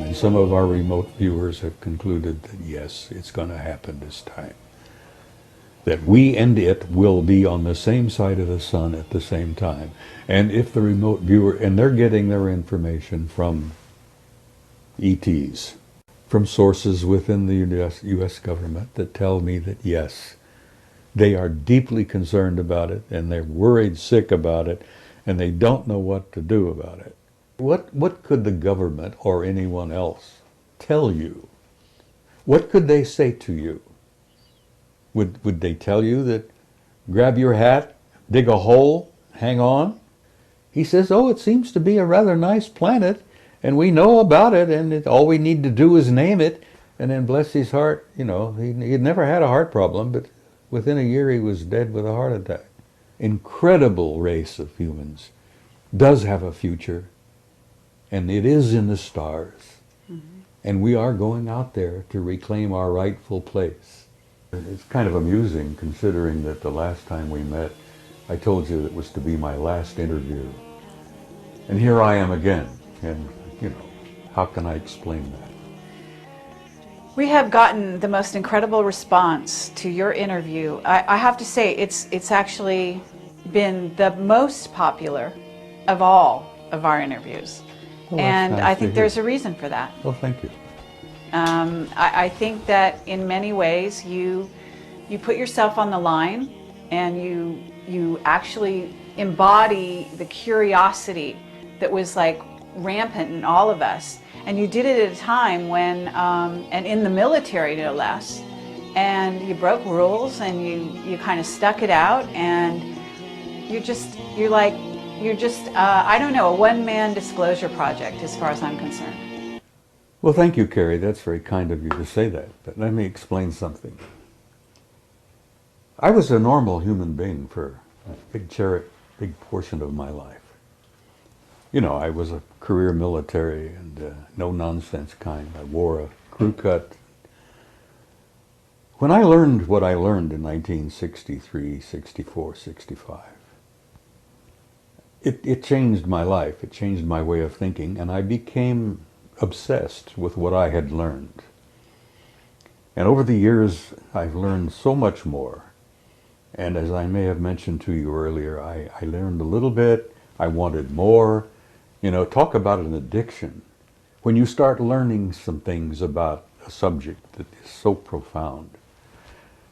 And some of our remote viewers have concluded that yes, it's going to happen this time. That we and it will be on the same side of the sun at the same time. And if the remote viewer, and they're getting their information from ETs, from sources within the US government that tell me that yes, they are deeply concerned about it, and they're worried sick about it, and they don't know what to do about it. What could the government or anyone else tell you? What could they say to you? Would they tell you that grab your hat, dig a hole, hang on? He says, oh, it seems to be a rather nice planet, and we know about it, and all we need to do is name it. And then bless his heart, you know, he'd never had a heart problem, but within a year he was dead with a heart attack. Incredible race of humans, does have a future, and it is in the stars. Mm-hmm. And we are going out there to reclaim our rightful place. It's kind of amusing considering that the last time we met, I told you it was to be my last interview. And here I am again, and you know, how can I explain that? We have gotten the most incredible response to your interview. I have to say, it's actually been the most popular of all of our interviews. Well, and nice I think to hear. there's a reason for that. Well, thank you. I think that in many ways you put yourself on the line, and you actually embody the curiosity that was like rampant in all of us. And you did it at a time when, and in the military no less, and you broke rules, and you kind of stuck it out, and you're just, I don't know, a one-man disclosure project as far as I'm concerned. Well, thank you, Carrie. That's very kind of you to say that. But let me explain something. I was a normal human being for a big portion of my life. You know, I was a career military and no-nonsense kind. I wore a crew cut. When I learned what I learned in 1963, 64, 65, it changed my life. It changed my way of thinking, and I became obsessed with what I had learned. And over the years, I've learned so much more. And as I may have mentioned to you earlier, I learned a little bit. I wanted more. You know, talk about an addiction. When you start learning some things about a subject that is so profound.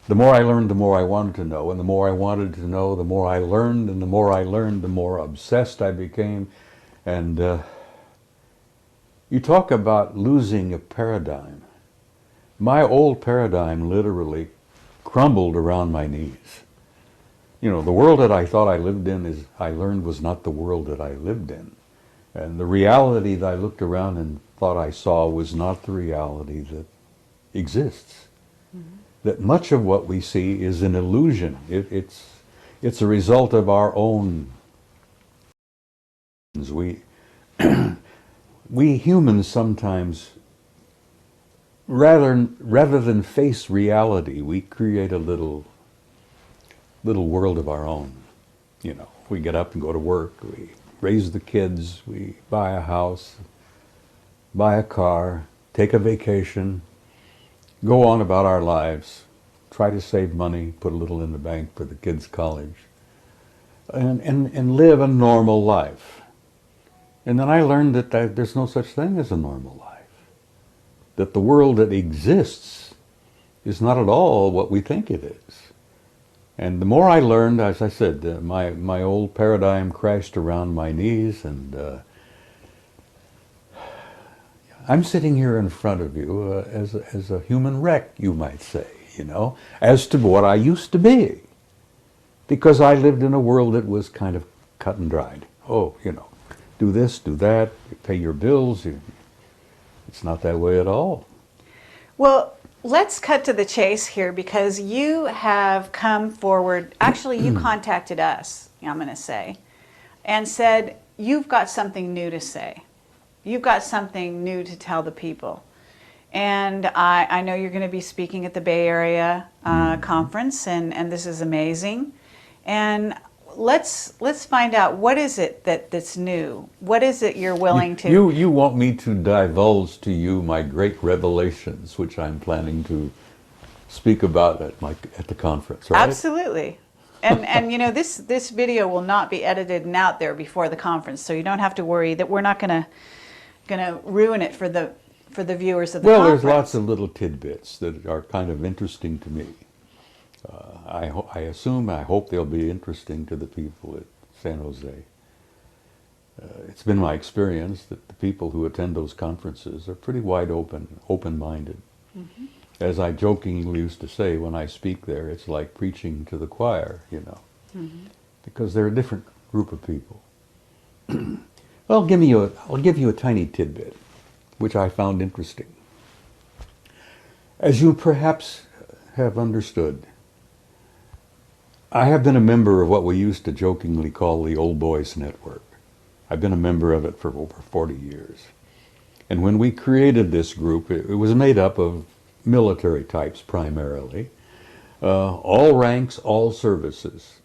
The more I learned, the more I wanted to know. And the more I wanted to know, the more I learned. And the more I learned, the more obsessed I became. And you talk about losing a paradigm. My old paradigm literally crumbled around my knees. You know, the world that I thought I lived in I learned was not the world that I lived in. And the reality that I looked around and thought I saw was not the reality that exists. Mm-hmm. That much of what we see is an illusion. It's a result of our own. We humans sometimes, rather than face reality, we create a little world of our own. You know, we get up and go to work, we raise the kids, we buy a house, buy a car, take a vacation, go on about our lives, try to save money, put a little in the bank for the kids' college, and live a normal life. And then I learned that there's no such thing as a normal life. That the world that exists is not at all what we think it is. And the more I learned, as I said, my old paradigm crashed around my knees, and I'm sitting here in front of you as a human wreck, you might say, you know, as to what I used to be. Because I lived in a world that was kind of cut and dried. Oh, you know, do this, do that, you pay your bills. It's not that way at all. Well, let's cut to the chase here, because you have come forward, actually you contacted us, I'm going to say, and said, you've got something new to say. You've got something new to tell the people. And I know you're going to be speaking at the Bay Area conference, and this is amazing. And let's find out, what is it that's new? What is it you're willing to... You want me to divulge to you my great revelations, which I'm planning to speak about at the conference, right? Absolutely. And you know, this video will not be edited and out there before the conference, so you don't have to worry that we're not gonna ruin it for the viewers of the conference. Well, there's lots of little tidbits that are kind of interesting to me. I hope they'll be interesting to the people at San Jose. It's been my experience that the people who attend those conferences are pretty wide open-minded. Mm-hmm. As I jokingly used to say when I speak there, it's like preaching to the choir, you know, mm-hmm. because they're a different group of people. Well, I'll give you a tiny tidbit, which I found interesting. As you perhaps have understood, I have been a member of what we used to jokingly call the Old Boys Network. I've been a member of it for over 40 years. And when we created this group, it was made up of military types primarily, all ranks, all services.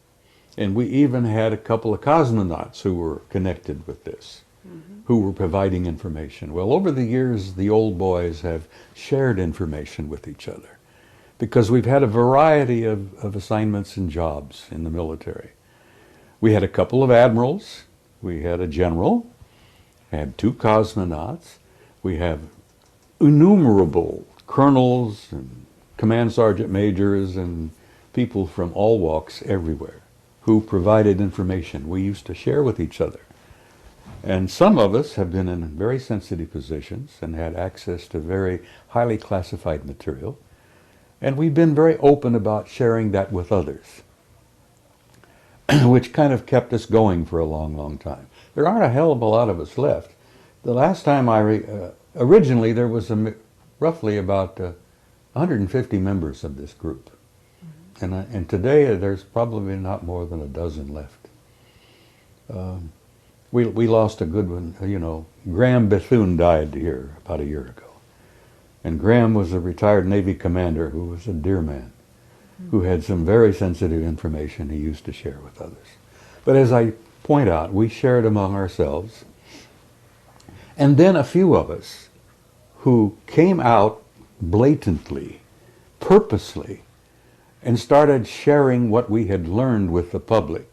And we even had a couple of cosmonauts who were connected with this, mm-hmm. who were providing information. Well, over the years, the old boys have shared information with each other because we've had a variety of assignments and jobs in the military. We had a couple of admirals, we had a general, had 2 cosmonauts, we have innumerable colonels and command sergeant majors and people from all walks everywhere who provided information we used to share with each other. And some of us have been in very sensitive positions and had access to very highly classified material, and we've been very open about sharing that with others, which kind of kept us going for a long, long time. There aren't a hell of a lot of us left. The last time originally there was roughly about 150 members of this group. Mm-hmm. And today there's probably not more than a dozen left. We lost a good one, you know. Graham Bethune died here about a year ago. And Graham was a retired Navy commander who was a dear man, mm-hmm. who had some very sensitive information he used to share with others. But as I point out, we shared among ourselves. And then a few of us who came out blatantly, purposely, and started sharing what we had learned with the public.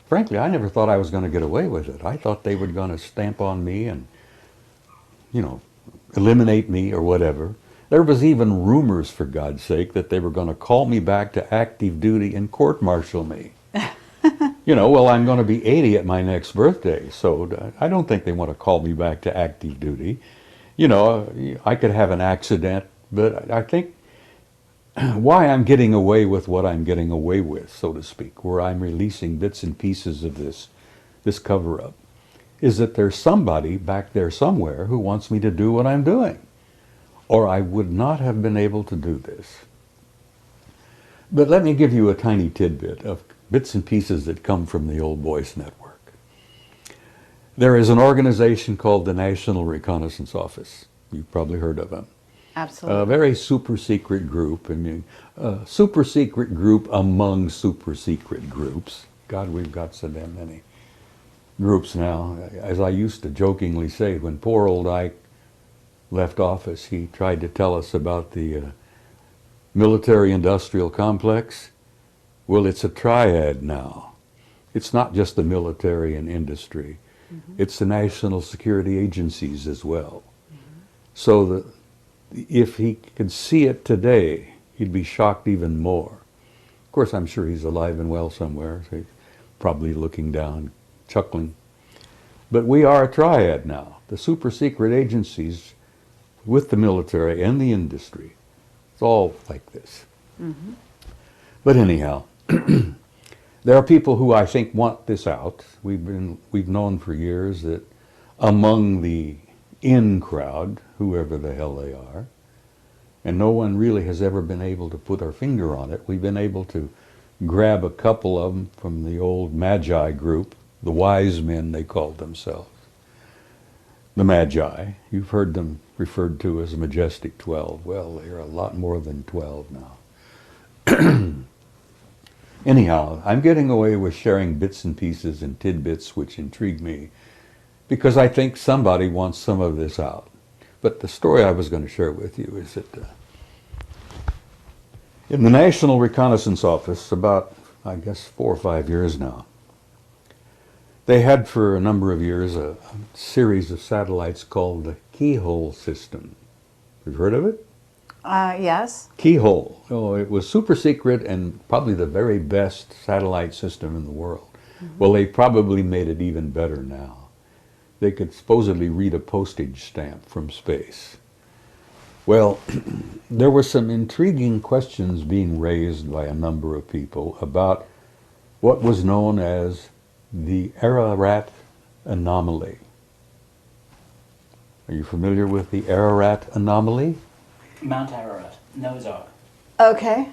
Frankly, I never thought I was going to get away with it. I thought they were going to stamp on me and, you know, eliminate me or whatever. There was even rumors, for God's sake, that they were going to call me back to active duty and court-martial me. You know, well, I'm going to be 80 at my next birthday, so I don't think they want to call me back to active duty. You know, I could have an accident, but I think why I'm getting away with what I'm getting away with, so to speak, where I'm releasing bits and pieces of this cover-up, is that there's somebody back there somewhere who wants me to do what I'm doing, or I would not have been able to do this. But let me give you a tiny tidbit of bits and pieces that come from the Old Boys Network. There is an organization called the National Reconnaissance Office. You've probably heard of them. Absolutely. A very super secret group. I mean, a super secret group among super secret groups. God, we've got so damn many groups now. As I used to jokingly say, when poor old Ike left office, he tried to tell us about the military-industrial complex. Well, it's a triad now. It's not just the military and industry. Mm-hmm. It's the national security agencies as well. Mm-hmm. So that if he could see it today, he'd be shocked even more. Of course, I'm sure he's alive and well somewhere, so he's probably looking down, chuckling. But we are a triad now. The super secret agencies with the military and the industry. It's all like this. Mm-hmm. But anyhow, there are people who I think want this out. We've known for years that among the in crowd, whoever the hell they are, and no one really has ever been able to put our finger on it. We've been able to grab a couple of them from the old Magi group, the wise men they called themselves. The Magi, you've heard them referred to as Majestic 12. Well, they're a lot more than 12 now. Anyhow, I'm getting away with sharing bits and pieces and tidbits which intrigue me because I think somebody wants some of this out. But the story I was going to share with you is that in the National Reconnaissance Office, about, I guess, 4 or 5 years now, they had for a number of years a series of satellites called the Keyhole system. You've heard of it? Yes. Keyhole. Oh, it was super secret and probably the very best satellite system in the world. Mm-hmm. Well, they probably made it even better now. They could supposedly read a postage stamp from space. Well, there were some intriguing questions being raised by a number of people about what was known as the Ararat anomaly. Are you familiar with the Ararat anomaly? Mount Ararat, Noah's Ark. Okay.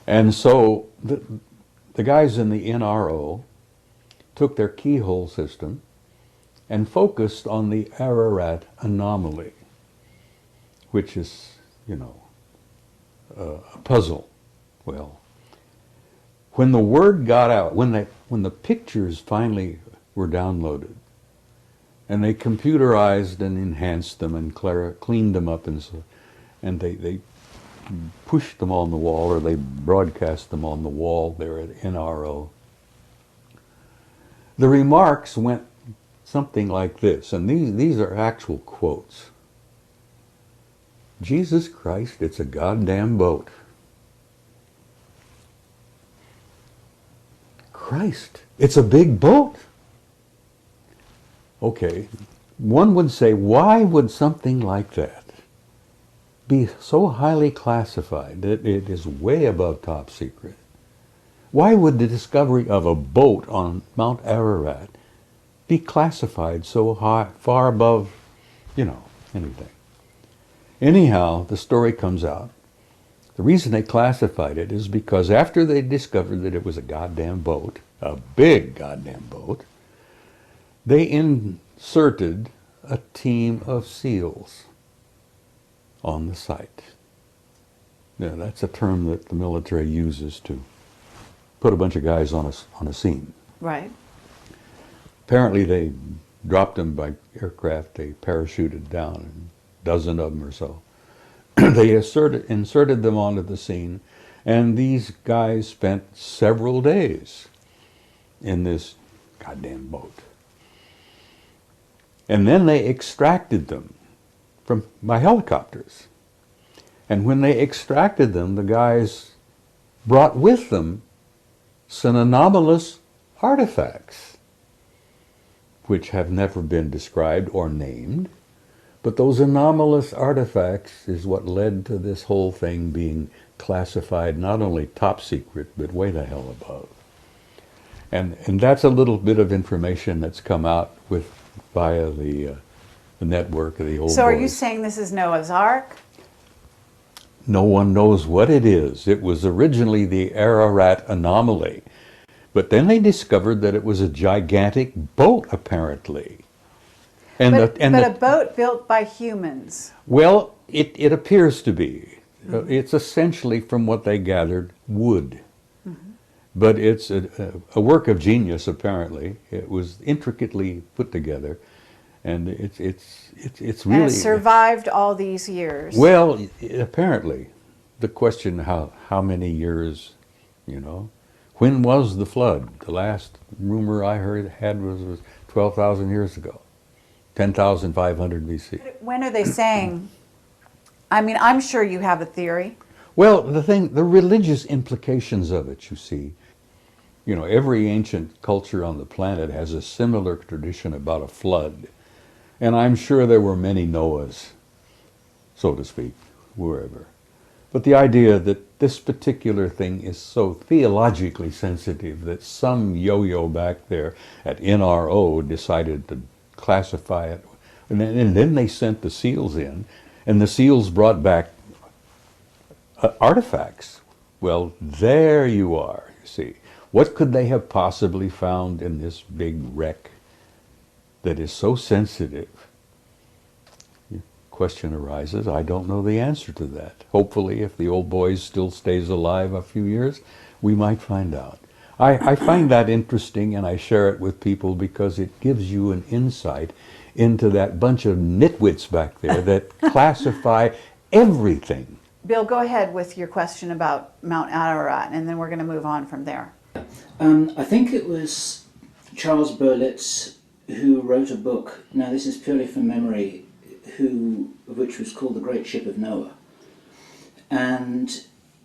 And so the guys in the NRO took their keyhole system and focused on the Ararat anomaly, which is, you know, a puzzle. Well, when the word got out, when the pictures finally were downloaded, and they computerized and enhanced them and cleaned them up, and they pushed them on the wall, or they broadcast them on the wall there at NRO, the remarks went something like this, and these are actual quotes. Jesus Christ, it's a goddamn boat. Christ, it's a big boat. Okay, one would say, why would something like that be so highly classified that it is way above top secret? Why would the discovery of a boat on Mount Ararat be classified so high, far above, you know, anything? Anyhow, the story comes out. The reason they classified it is because after they discovered that it was a goddamn boat, a big goddamn boat, they inserted a team of SEALs on the site. Now, that's a term that the military uses to put a bunch of guys on a scene. Right. Apparently they dropped them by aircraft, they parachuted down, a dozen of them or so. They inserted them onto the scene, and these guys spent several days in this goddamn boat. And then they extracted them by helicopters. And when they extracted them, the guys brought with them some anomalous artifacts, which have never been described or named. But those anomalous artifacts is what led to this whole thing being classified not only top secret, but way the hell above. And that's a little bit of information that's come out via the network of the old So are you boys. saying this is Noah's Ark? No one knows what it is. It was originally the Ararat anomaly. But then they discovered that it was a gigantic boat, apparently. But a boat built by humans. Well, it appears to be. Mm-hmm. It's essentially, from what they gathered, wood. Mm-hmm. But it's a work of genius, apparently. It was intricately put together. And it's really... And it survived all these years. Well, apparently. The question, how many years, you know? When was the flood? The last rumor I had was 12,000 years ago. 10,500 BC. When are they saying? I mean, I'm sure you have a theory. Well, the religious implications of it, you see. You know, every ancient culture on the planet has a similar tradition about a flood. And I'm sure there were many Noahs, so to speak, wherever. But the idea that this particular thing is so theologically sensitive that some yo-yo back there at NRO decided to classify it, and then they sent the SEALs in, and the SEALs brought back artifacts. Well, there you are, you see. What could they have possibly found in this big wreck that is so sensitive? question arises, I don't know the answer to that. Hopefully, if the old boy still stays alive a few years, we might find out. I find that interesting, and I share it with people because it gives you an insight into that bunch of nitwits back there that classify everything. Bill, go ahead with your question about Mount Ararat, and then we're going to move on from there. I think it was Charles Berlitz who wrote a book, now this is purely from memory, which was called The Great Ship of Noah. And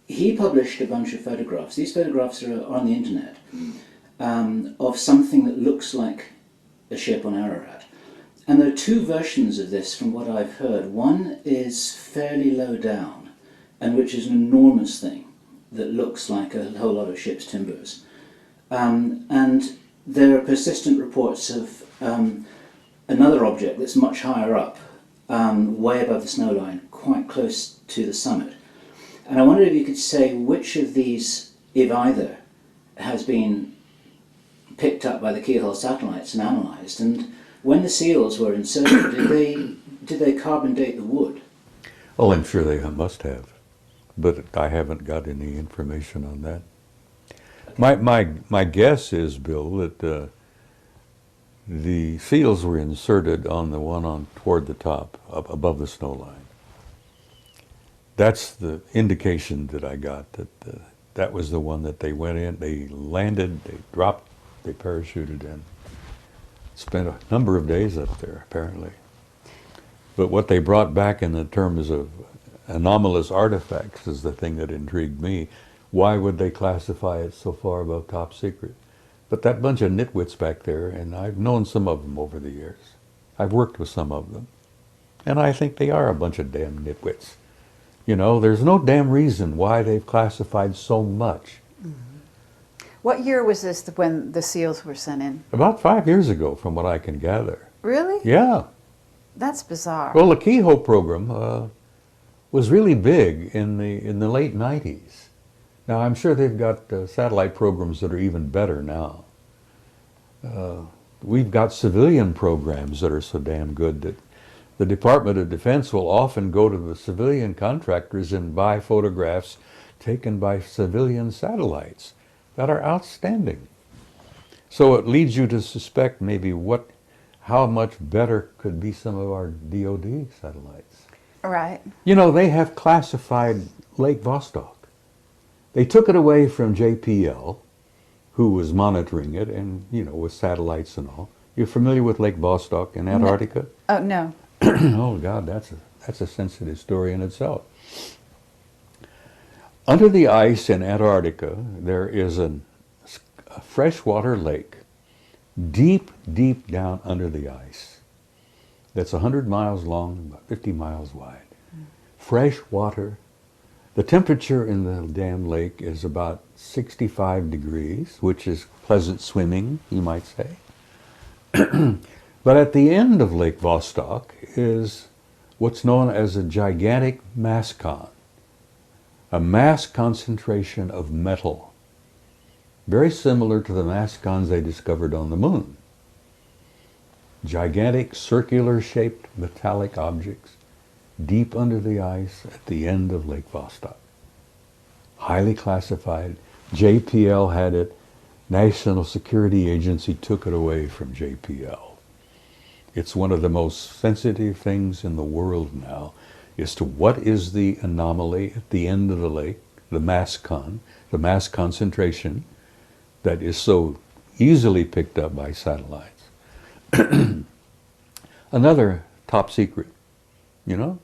he published a bunch of photographs. These photographs are on the internet, of something that looks like a ship on Ararat. And there are two versions of this from what I've heard. One is fairly low down, and which is an enormous thing that looks like a whole lot of ship's timbers. And there are persistent reports of another object that's much higher up, way above the snow line, quite close to the summit. And I wondered if you could say which of these, if either, has been picked up by the keyhole satellites and analysed, and when the seals were inserted, did they carbon date the wood? Oh, I'm sure they must have, but I haven't got any information on that. My guess is, Bill, that the seals were inserted on the one on toward the top, up above the snow line. That's the indication that I got, that that was the one that they went in, they landed, they dropped, they parachuted in. Spent a number of days up there, apparently. But what they brought back in the terms of anomalous artifacts is the thing that intrigued me. Why would they classify it so far above top secret? But that bunch of nitwits back there, and I've known some of them over the years. I've worked with some of them. And I think they are a bunch of damn nitwits. You know, there's no damn reason why they've classified so much. What year was this when the seals were sent in? About 5 years ago, from what I can gather. Really? Yeah. That's bizarre. Well, the Keyhole program was really big in the late 90s. Now, I'm sure they've got satellite programs that are even better now. We've got civilian programs that are so damn good that the Department of Defense will often go to the civilian contractors and buy photographs taken by civilian satellites that are outstanding. So it leads you to suspect maybe how much better could be some of our DoD satellites. Right. You know, they have classified Lake Vostok. They took it away from JPL, who was monitoring it, and, you know, with satellites and all. You're familiar with Lake Vostok in Antarctica? No. Oh, no. Oh, God, that's a sensitive story in itself. Under the ice in Antarctica, there is a freshwater lake, deep, deep down under the ice, that's 100 miles long, about 50 miles wide. Fresh water. The temperature in the damn lake is about 65 degrees, which is pleasant swimming, you might say. But at the end of Lake Vostok is what's known as a gigantic mass con, a mass concentration of metal, very similar to the mass cons they discovered on the moon. Gigantic circular-shaped metallic objects deep under the ice at the end of Lake Vostok. Highly classified. JPL had it. National Security Agency took it away from JPL. It's one of the most sensitive things in the world now as to what is the anomaly at the end of the lake, the mass concentration that is so easily picked up by satellites. Another top secret, you know?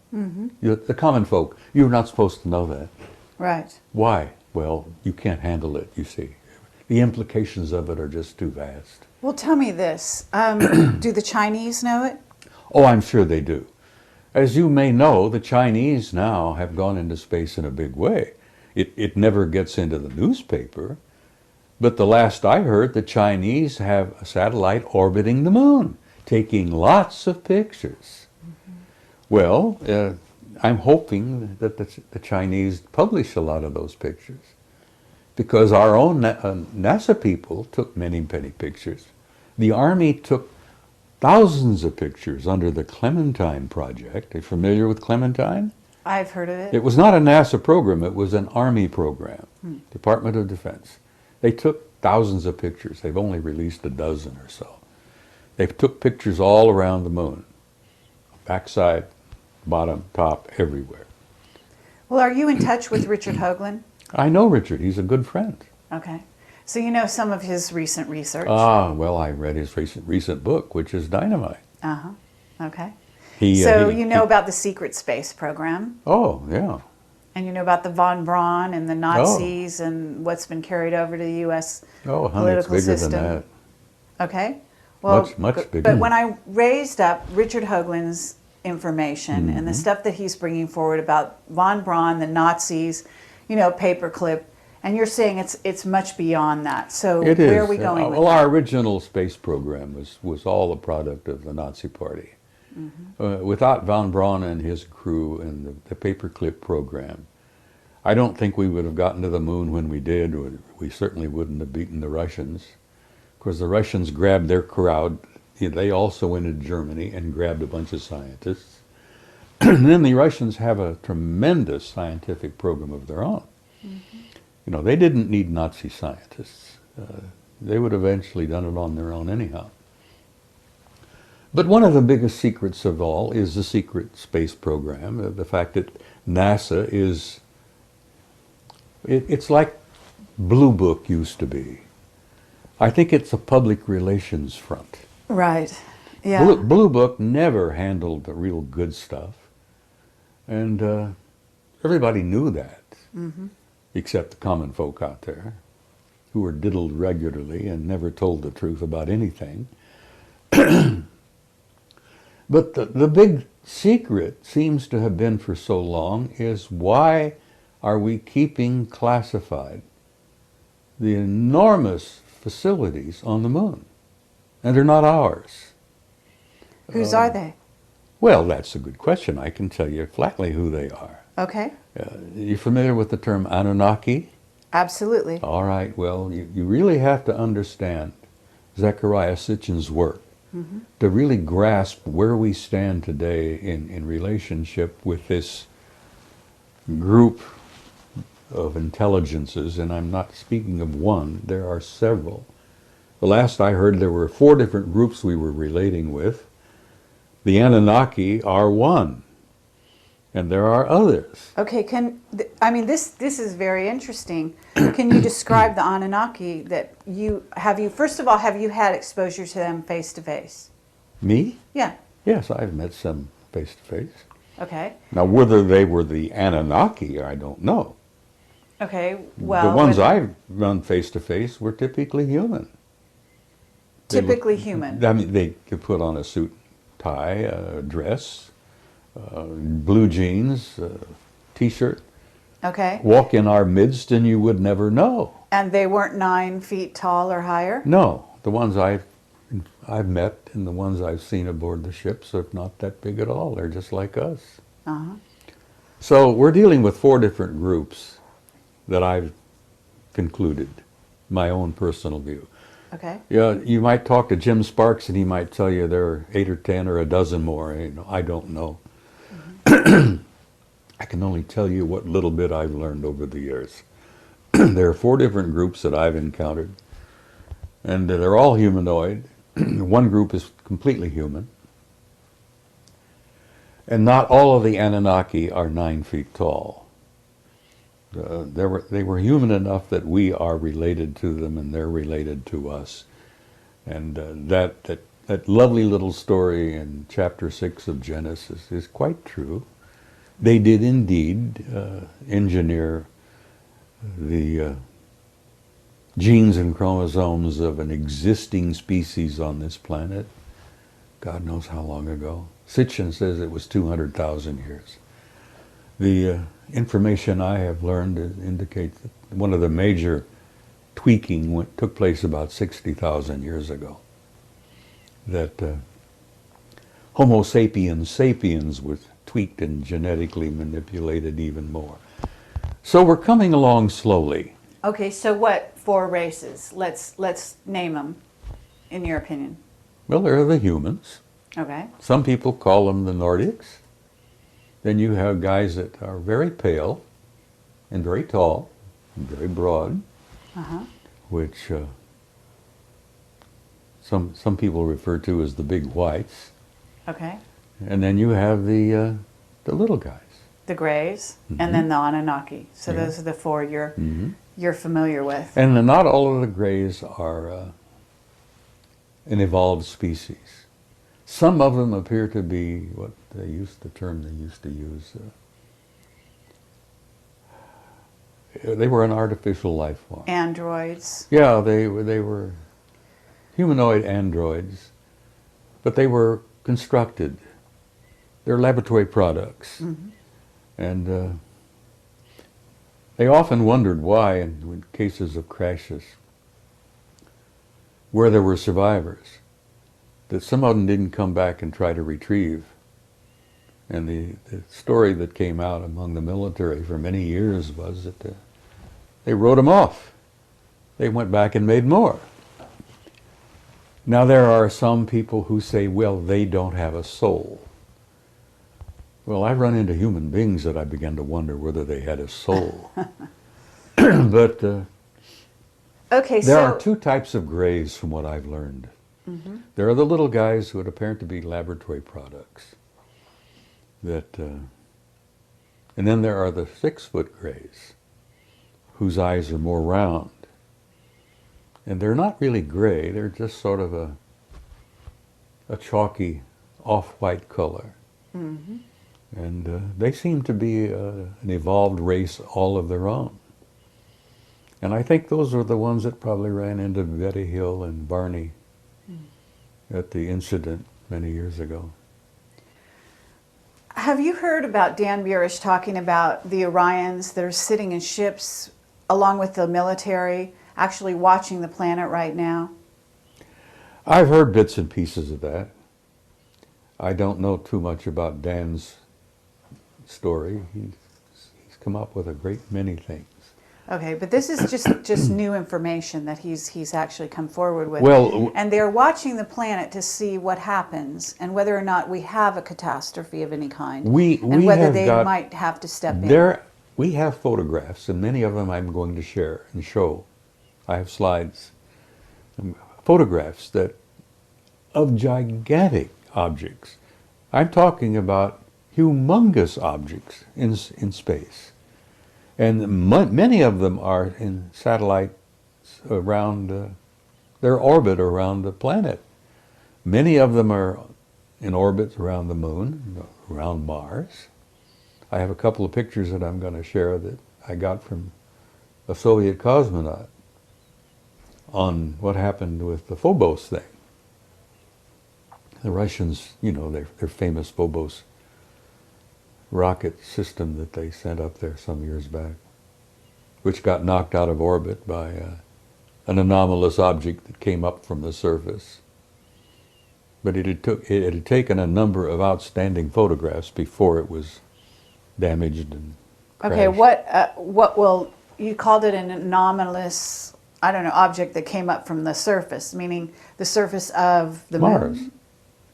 The common folk, you're not supposed to know that. Right. Why? Well, you can't handle it, you see. The implications of it are just too vast. Well, tell me this. Do the Chinese know it? Oh, I'm sure they do. As you may know, the Chinese now have gone into space in a big way. It never gets into the newspaper, but the last I heard, the Chinese have a satellite orbiting the moon, taking lots of pictures. Well, I'm hoping that the Chinese publish a lot of those pictures, because our own NASA people took many, many pictures. The Army took thousands of pictures under the Clementine Project. Are you familiar with Clementine? I've heard of it. It was not a NASA program, it was an Army program, Department of Defense. They took thousands of pictures. They've only released a dozen or so. They took pictures all around the moon, backside, bottom, top, everywhere. Well, are you in touch with Richard Hoagland? I know Richard. He's a good friend. Okay. So you know some of his recent research? Ah, well, I read his recent book, which is dynamite. Uh-huh. Okay. He, So he- you know he- about the secret space program, Oh, yeah. and you know about the von Braun and the Nazis and what's been carried over to the U.S. Oh, honey, it's political bigger system. than that. Okay. Well, Much but bigger. when I raised up Richard Hoagland's information and the stuff that he's bringing forward about von Braun, the Nazis, you know, paperclip, and you're saying it's much beyond that. So It is. where are we going with well, that? our original space program was all the product of the Nazi Party. Without von Braun and his crew and the paperclip program, I don't think we would have gotten to the moon when we did. We certainly wouldn't have beaten the Russians. Of course, the Russians grabbed their crowd. They also went into Germany and grabbed a bunch of scientists. And then the Russians have a tremendous scientific program of their own. You know, they didn't need Nazi scientists. They would have eventually done it on their own anyhow. But one of the biggest secrets of all is the secret space program, the fact that NASA is, it's like Blue Book used to be. I think it's a public relations front. Right. Yeah. Blue Book never handled the real good stuff. And everybody knew that, except the common folk out there, who were diddled regularly and never told the truth about anything. But the big secret seems to have been for so long is why are we keeping classified the enormous facilities on the moon? And they're not ours. Whose are they? Well, that's a good question. I can tell you flatly who they are. Okay. You familiar with the term Anunnaki? Absolutely. All right, well, you really have to understand Zecharia Sitchin's work to really grasp where we stand today in relationship with this group of intelligences, and I'm not speaking of one, there are several. The last I heard, there were 4 different groups we were relating with. The Anunnaki are one, and there are others. Okay, this is very interesting. Can you describe the Anunnaki that first of all, have you had exposure to them face to face? Me? Yeah. Yes, I've met some face to face. Okay. Now, whether they were the Anunnaki, I don't know. Okay, well. The ones I've run face to face were typically human. Typically human. I mean, they could put on a suit, tie, a dress, blue jeans, T-shirt, Okay. walk in our midst, and you would never know. And they weren't 9 feet tall or higher? No, the ones I've met and the ones I've seen aboard the ships are not that big at all. They're just like us. Uh-huh. So we're dealing with 4 different groups that I've concluded, my own personal view. Okay. Yeah, you might talk to Jim Sparks and he might tell you there are 8 or 10 or a dozen more. You know, I don't know. I can only tell you what little bit I've learned over the years. There are 4 different groups that I've encountered, and they're all humanoid. One group is completely human. And not all of the Anunnaki are 9 feet tall. They were human enough that we are related to them and they're related to us. And that lovely little story in chapter 6 of Genesis is quite true. They did indeed engineer the genes and chromosomes of an existing species on this planet. God knows how long ago. Sitchin says it was 200,000 years. The information I have learned indicates that one of the major tweaking took place about 60,000 years ago. That Homo sapiens sapiens was tweaked and genetically manipulated even more. So we're coming along slowly. Okay, so what 4 races? Let's name them, in your opinion. Well, there are the humans. Okay. Some people call them the Nordics. Then you have guys that are very pale and very tall and very broad, which some people refer to as the big whites. Okay. And then you have the little guys. The Greys, and then the Anunnaki. So Yeah. those are the four you're familiar with. And not all of the Greys are an evolved species. Some of them appear to be what they used to use. They were an artificial life form. Androids. Yeah, they were humanoid androids, but they were constructed. They're laboratory products. And they often wondered why, in cases of crashes, where there were survivors, that some of them didn't come back and try to retrieve. And the story that came out among the military for many years was that they wrote them off. They went back and made more. Now there are some people who say, well, they don't have a soul. Well, I run into human beings that I began to wonder whether they had a soul. But Okay, there so are two types of Greys from what I've learned. There are the little guys who would appear to be laboratory products. And then there are the 6-foot Greys, whose eyes are more round. And they're not really gray, they're just sort of a chalky off-white color. And they seem to be an evolved race all of their own. And I think those were the ones that probably ran into Betty Hill and Barney at the incident many years ago. have you heard about Dan Burish talking about the Orions that are sitting in ships along with the military, actually watching the planet right now? I've heard bits and pieces of that. I don't know too much about Dan's story. He's come up with a great many things. Okay, but this is just new information that he's actually come forward with. Well, and they're watching the planet to see what happens and whether or not we have a catastrophe of any kind, and whether they might have to step in. We have photographs, and many of them I'm going to share and show. I have slides, photographs of gigantic objects. I'm talking about humongous objects in space. And many of them are in satellites around their orbit around the planet. Many of them are in orbits around the moon, around Mars. I have a couple of pictures that I'm going to share that I got from a Soviet cosmonaut on what happened with the Phobos thing. The Russians, you know, their famous Phobos rocket system that they sent up there some years back, which got knocked out of orbit by an anomalous object that came up from the surface. But it had taken a number of outstanding photographs before it was damaged and crashed. Okay, what will you called it an anomalous, I don't know, object that came up from the surface, meaning the surface of the Mars. moon?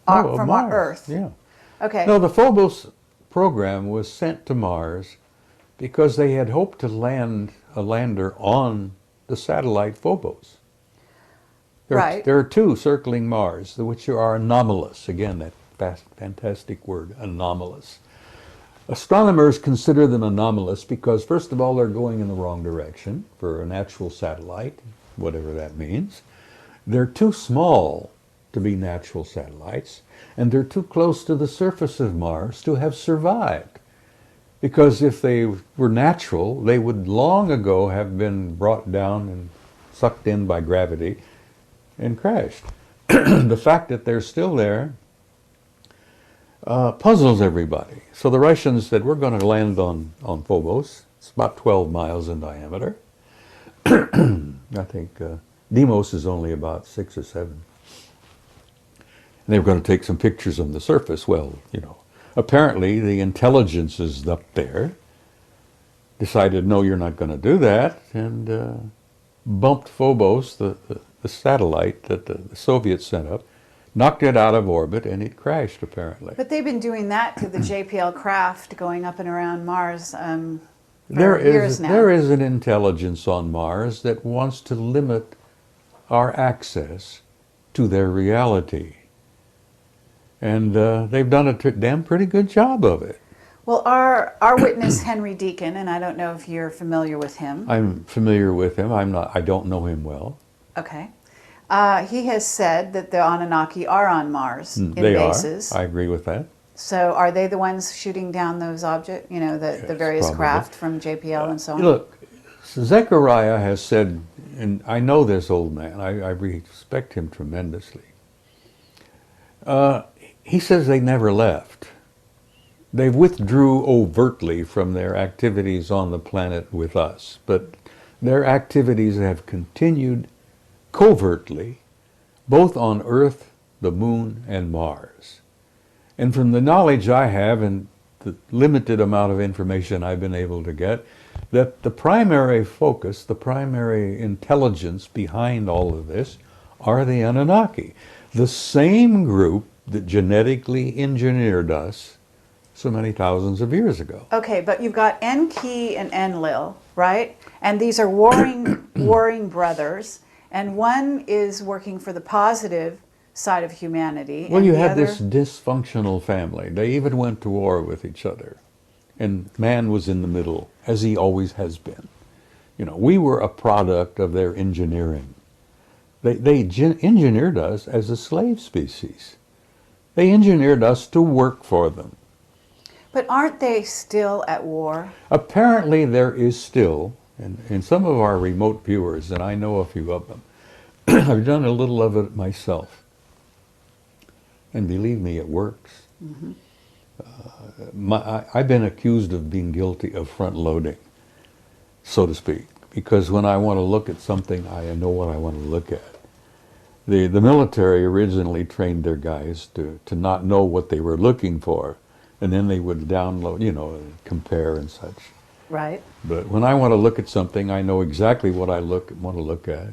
From Our Mars. Earth. Yeah. Okay. No, the Phobos program was sent to Mars because they had hoped to land a lander on the satellite Phobos. Right. There are two circling Mars, which are anomalous. Again, that fantastic word, anomalous. Astronomers consider them anomalous because, first of all, they're going in the wrong direction for a natural satellite, whatever that means. They're too small to be natural satellites, and they're too close to the surface of Mars to have survived. Because if they were natural, they would long ago have been brought down and sucked in by gravity and crashed. The fact that they're still there puzzles everybody. So the Russians said, we're going to land on Phobos. It's about 12 miles in diameter. I think Deimos is only about 6 or 7. And they were going to take some pictures on the surface. Well, you know, apparently the intelligences up there decided, no, you're not going to do that, and bumped Phobos, the satellite that the Soviets sent up, knocked it out of orbit, and it crashed, apparently. But they've been doing that to the JPL craft going up and around Mars There for years is, now. there is an intelligence on Mars that wants to limit our access to their reality. And they've done a damn pretty good job of it. Well, our witness, Henry Deacon, and I don't know if you're familiar with him. I'm familiar with him. I don't know him well. Okay. He has said that the Anunnaki are on Mars in They bases. are. I agree with that. So are they the ones shooting down those objects, the Yes, various probably. craft from JPL and so on? Look, Zechariah has said, and I know this old man, I respect him tremendously. He says they never left. They withdrew overtly from their activities on the planet with us, but their activities have continued covertly, both on Earth, the Moon, and Mars. And from the knowledge I have and the limited amount of information I've been able to get, that the primary focus, the primary intelligence behind all of this are the Anunnaki. The same group that genetically engineered us so many thousands of years ago. Okay, but you've got Enki and Enlil, right? And these are warring brothers, and one is working for the positive side of humanity. Well, and you the had other... this dysfunctional family. They even went to war with each other. And man was in the middle, as he always has been. We were a product of their engineering. They engineered us as a slave species. They engineered us to work for them. But aren't they still at war? Apparently there is still, and in some of our remote viewers, and I know a few of them, I've done a little of it myself. And believe me, it works. Mm-hmm. I've been accused of being guilty of front loading, so to speak, because when I want to look at something, I know what I want to look at. The military originally trained their guys to not know what they were looking for, and then they would download, compare and such. Right. But when I want to look at something, I know exactly what I want to look at.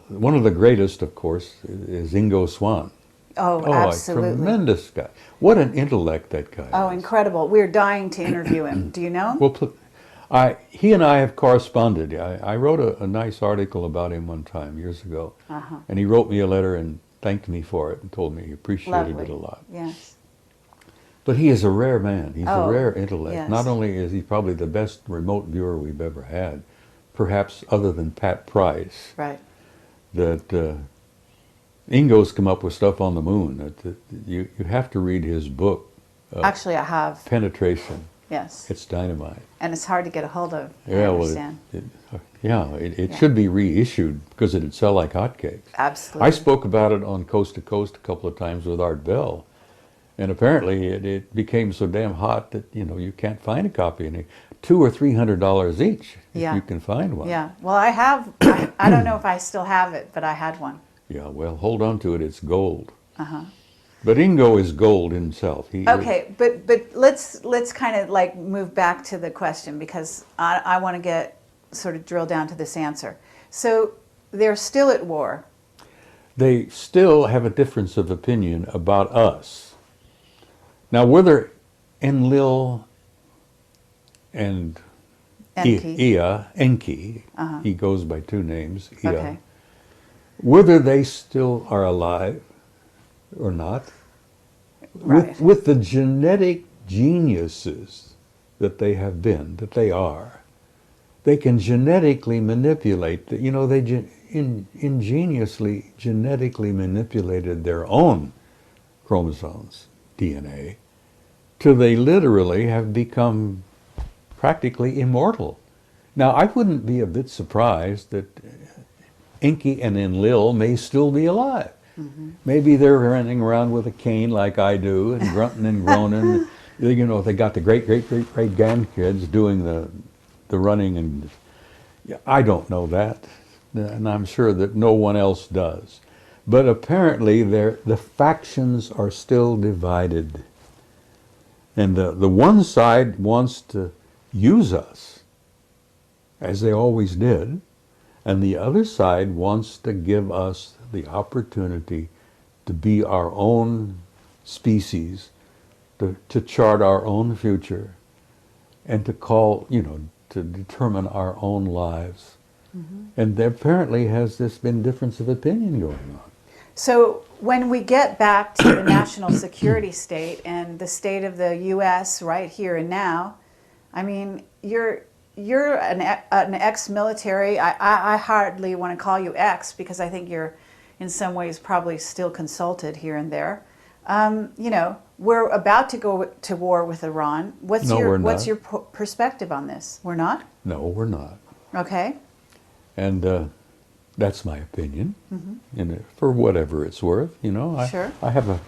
One of the greatest, of course, is Ingo Swann. Oh, absolutely. A tremendous guy. What an intellect that guy Oh, is. incredible. We're dying to interview him. Do you know him? Well, he and I have corresponded. I wrote a nice article about him one time, years ago. Uh-huh. And he wrote me a letter and thanked me for it and told me he appreciated Lovely. it a lot. Yes. But he is a rare man. He's a rare intellect. Yes. Not only is he probably the best remote viewer we've ever had, perhaps other than Pat Price, Right. that Ingo's come up with stuff on the moon. That you have to read his book, Actually, I have. Penetration. Yes. It's dynamite. And it's hard to get a hold of. I Yeah, understand. it should be reissued because it'd sell like hotcakes. Absolutely. I spoke about it on Coast to Coast a couple of times with Art Bell, and apparently it became so damn hot that you can't find a copy, and $200 or $300 each if you can find one. Yeah. Well, I have. I don't know if I still have it, but I had one. Yeah. Well, hold on to it. It's gold. Uh-huh. But Ingo is gold himself. Okay, but let's kind of like move back to the question, because I want to get sort of drill down to this answer. So they're still at war. They still have a difference of opinion about us. Now, whether Enlil and Enki, he goes by two names, Okay. whether they still are alive or not, Right. with the genetic geniuses that they have been, that they are, they can genetically manipulate, they ingeniously genetically manipulated their own chromosomes, DNA, till they literally have become practically immortal. Now, I wouldn't be a bit surprised that Enki and Enlil may still be alive. Mm-hmm. Maybe they're running around with a cane like I do and grunting and groaning. They got the great grandkids doing the running, and I don't know that, and I'm sure that no one else does. But apparently the factions are still divided. And the one side wants to use us, as they always did, and the other side wants to give us the opportunity to be our own species, to chart our own future, and to call, to determine our own lives. And there apparently has this been difference of opinion going on. So when we get back to the national security state and the state of the U.S. right here and now, I mean, you're an ex-military. I hardly want to call you ex because I think you're in some ways probably still consulted here and there. We're about to go to war with Iran. What's your perspective on this? We're not? No, we're not. Okay. And that's my opinion, and for whatever it's worth, Sure. I have a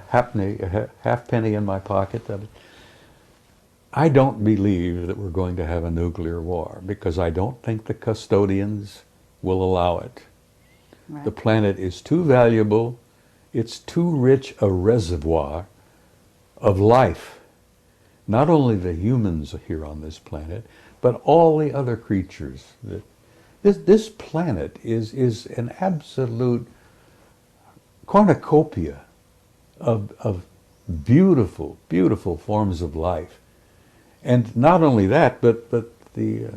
half penny in my pocket that I don't believe that we're going to have a nuclear war, because I don't think the custodians will allow it. Right. The planet is too valuable, it's too rich a reservoir of life. Not only the humans here on this planet, but all the other creatures. This planet is an absolute cornucopia of beautiful, beautiful forms of life. And not only that, but the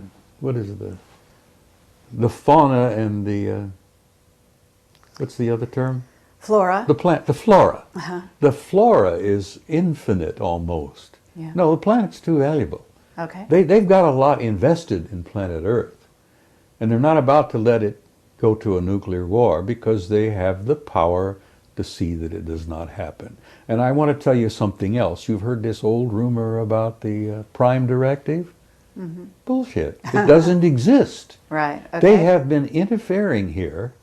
the fauna and the what's the other term? Flora. The flora. The flora is infinite almost. Yeah. No, the planet's too valuable. Okay. They've got a lot invested in planet Earth, and they're not about to let it go to a nuclear war because they have the power to see that it does not happen. And I want to tell you something else. You've heard this old rumor about the Prime Directive? Bullshit. It doesn't exist. Right. Okay. They have been interfering here,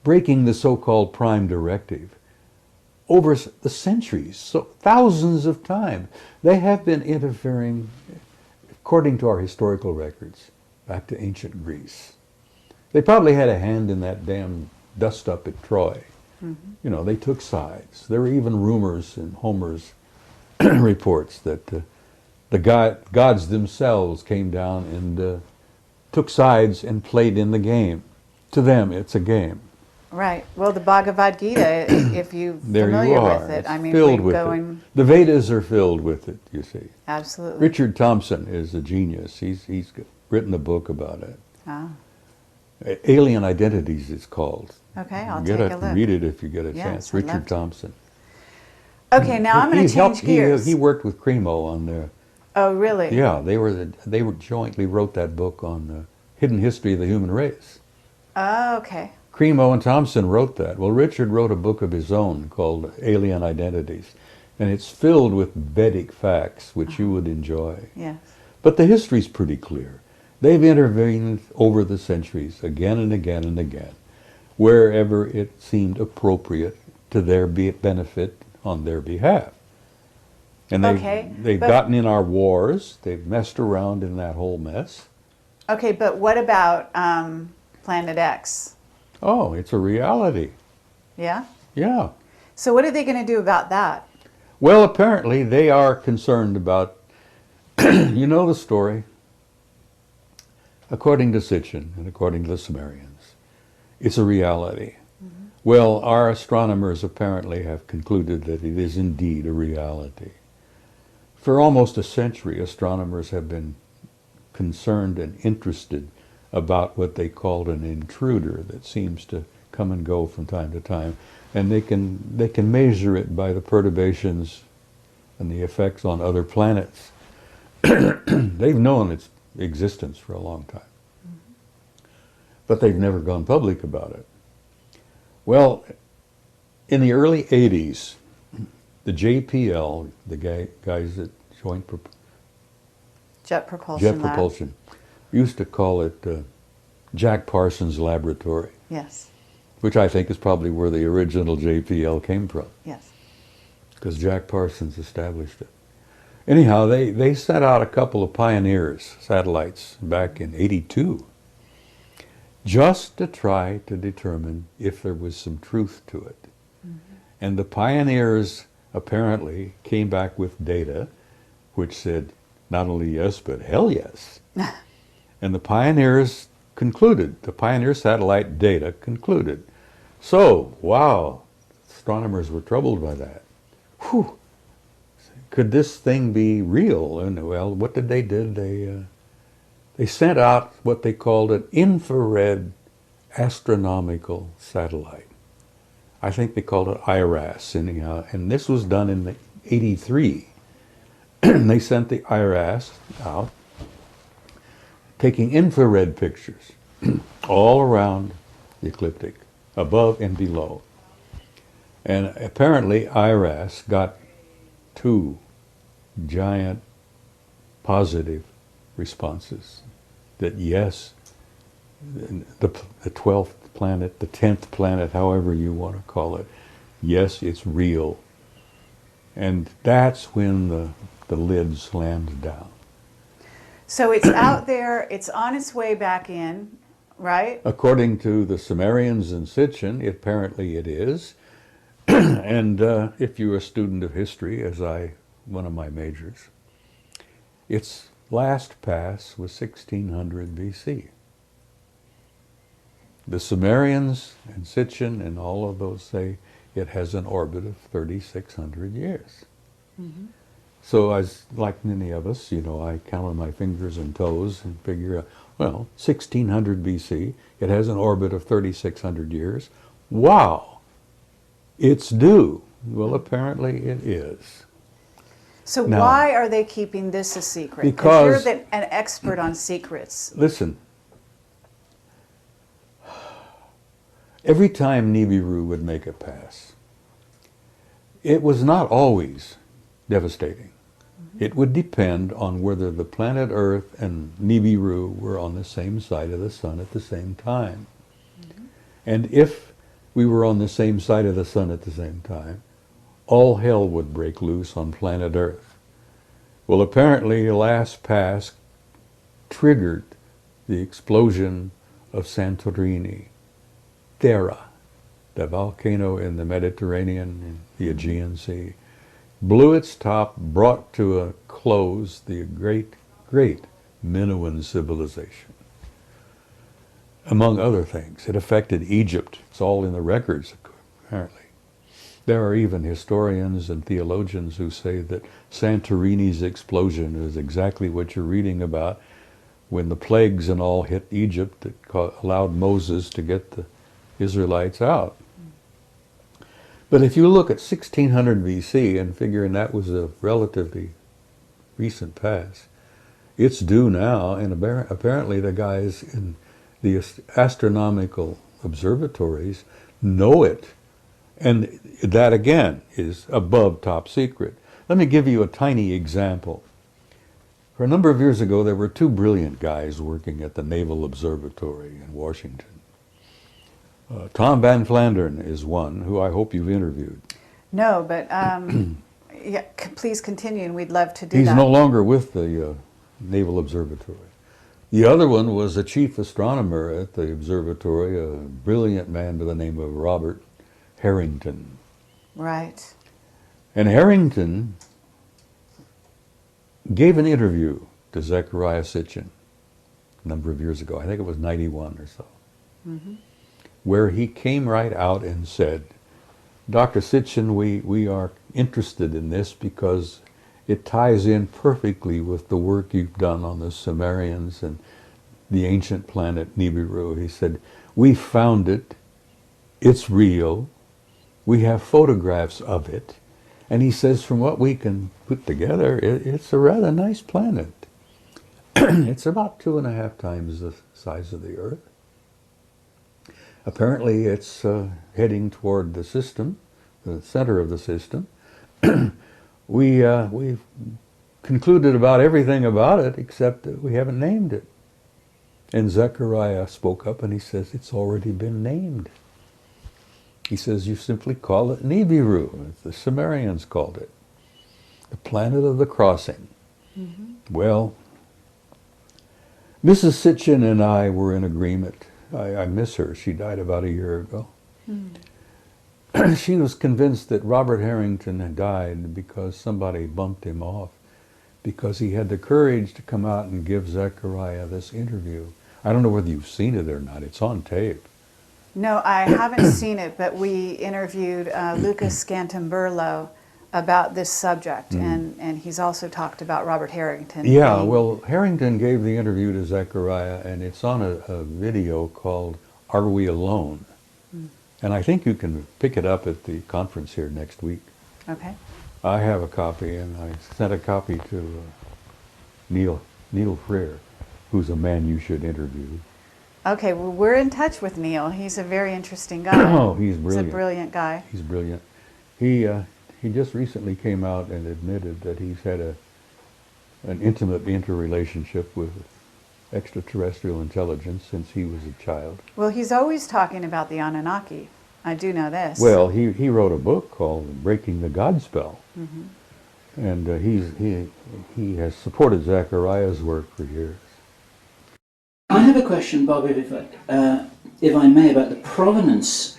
breaking the so-called Prime Directive over the centuries, so thousands of times. They have been interfering, according to our historical records, back to ancient Greece. They probably had a hand in that damn dust-up at Troy. They took sides. There were even rumors in Homer's reports that the gods themselves came down and took sides and played in the game. To them, it's a game. Right. Well, the Bhagavad Gita, if you're There familiar you are. with it, It's I mean, filled we with go it. in. The Vedas are filled with it, you see. Absolutely. Richard Thompson is a genius. He's written a book about it. Ah. Alien Identities, it's called. Okay, I'll Get take it, a look. read it if you get a Yes, chance. I'd love Richard to. Thompson. Okay, now I'm going to change gears. He worked with Cremo on their. Oh, really? Yeah, they were jointly wrote that book on the hidden history of the human race. Oh, okay. Cremo and Thompson wrote that. Well, Richard wrote a book of his own called Alien Identities, and it's filled with Vedic facts, which you would enjoy. Yes. But the history's pretty clear. They've intervened over the centuries, again and again and again, wherever it seemed appropriate to their benefit on their behalf. And they've gotten in our wars. They've messed around in that whole mess. Okay, but what about Planet X? Oh, it's a reality. Yeah? Yeah. So what are they going to do about that? Well, apparently they are concerned about, you know the story. According to Sitchin and according to the Sumerians, it's a reality. Well, our astronomers apparently have concluded that it is indeed a reality. For almost a century, astronomers have been concerned and interested about what they called an intruder that seems to come and go from time to time, and they can measure it by the perturbations and the effects on other planets. They've known its existence for a long time, but they've never gone public about it. Well, in the early 80s, the JPL, the guys at Jet Propulsion Lab. Propulsion, used to call it Jack Parsons Laboratory, Yes. which I think is probably where the original JPL came from, Yes. because Jack Parsons established it. Anyhow, they sent out a couple of Pioneers satellites back in '82, just to try to determine if there was some truth to it. And the Pioneers apparently came back with data which said not only yes, but hell yes. And the Pioneers concluded, the Pioneer satellite data concluded. So, wow, astronomers were troubled by that. Whew! Could this thing be real? And well, what did they do? They sent out what they called an infrared astronomical satellite. I think they called it IRAS anyhow, and this was done in '83. They sent the IRAS out, taking infrared pictures all around the ecliptic, above and below. And apparently IRAS got 2 giant positive responses that yes, the 12th planet, the 10th planet, however you want to call it, yes, it's real. And that's when the lid slammed down. So it's out there, it's on its way back in, right? According to the Sumerians in Sitchin, apparently it is. And if you're a student of history, as one of my majors, its last pass was 1600 BC. The Sumerians and Sitchin and all of those say it has an orbit of 3,600 years. Mm-hmm. So as like many of us, I count on my fingers and toes and figure out, well, 1600 BC, it has an orbit of 3,600 years. Wow, it's due. Well, apparently it is. So now, why are they keeping this a secret? Because you're an expert on secrets. Listen, every time Nibiru would make a pass, it was not always devastating. Mm-hmm. It would depend on whether the planet Earth and Nibiru were on the same side of the sun at the same time. Mm-hmm. And if we were on the same side of the sun at the same time, all hell would break loose on planet Earth. Well, apparently the last pass triggered the explosion of Santorini, Thera, the volcano in the Mediterranean and the Aegean Sea, blew its top, brought to a close the great Minoan civilization. Among other things, it affected Egypt. It's all in the records, apparently. There are even historians and theologians who say that Santorini's explosion is exactly what you're reading about when the plagues and all hit Egypt that allowed Moses to get the Israelites out. But if you look at 1600 BC and figuring that was a relatively recent past, it's due now, and apparently the guys in the astronomical observatories know it. And that, again, is above top secret. Let me give you a tiny example. For a number of years ago, there were 2 brilliant guys working at the Naval Observatory in Washington. Tom Van Flandern is one, who I hope you've interviewed. No, but yeah, please continue, and we'd love to do He's that. no longer with the Naval Observatory. The other one was a chief astronomer at the observatory, a brilliant man by the name of Robert Harrington. Right. And Harrington gave an interview to Zecharia Sitchin a number of years ago. I think it was 91 or so. Mm-hmm. Where he came right out and said, Dr. Sitchin, we are interested in this because it ties in perfectly with the work you've done on the Sumerians and the ancient planet Nibiru. He said, we found it, it's real, we have photographs of it, and he says from what we can put together, it's a rather nice planet. It's about 2.5 times the size of the Earth. Apparently it's heading toward the system, the center of the system. We've concluded about everything about it except that we haven't named it. And Zecharia spoke up and he says, it's already been named. He says, you simply call it Nibiru, as the Sumerians called it. The planet of the crossing. Mm-hmm. Well, Mrs. Sitchin and I were in agreement. I miss her. She died about a year ago. Mm. She was convinced that Robert Harrington had died because somebody bumped him off, because he had the courage to come out and give Zecharia this interview. I don't know whether you've seen it or not. It's on tape. No, I haven't seen it, but we interviewed Lucas Scantamburlo about this subject, and he's also talked about Robert Harrington. Yeah, well, Harrington gave the interview to Zechariah, and it's on a video called Are We Alone? And I think you can pick it up at the conference here next week. Okay. I have a copy, and I sent a copy to Neil Freer, who's a man you should interview. Okay, well, we're in touch with Neil. He's a very interesting guy. Oh, he's brilliant. He's a brilliant guy. He's brilliant. He just recently came out and admitted that he's had an intimate interrelationship with extraterrestrial intelligence since he was a child. Well, he's always talking about the Anunnaki. I do know this. Well, he wrote a book called Breaking the Godspell. And he has supported Zechariah's work for years. I have a question, Bob, if I may, about the provenance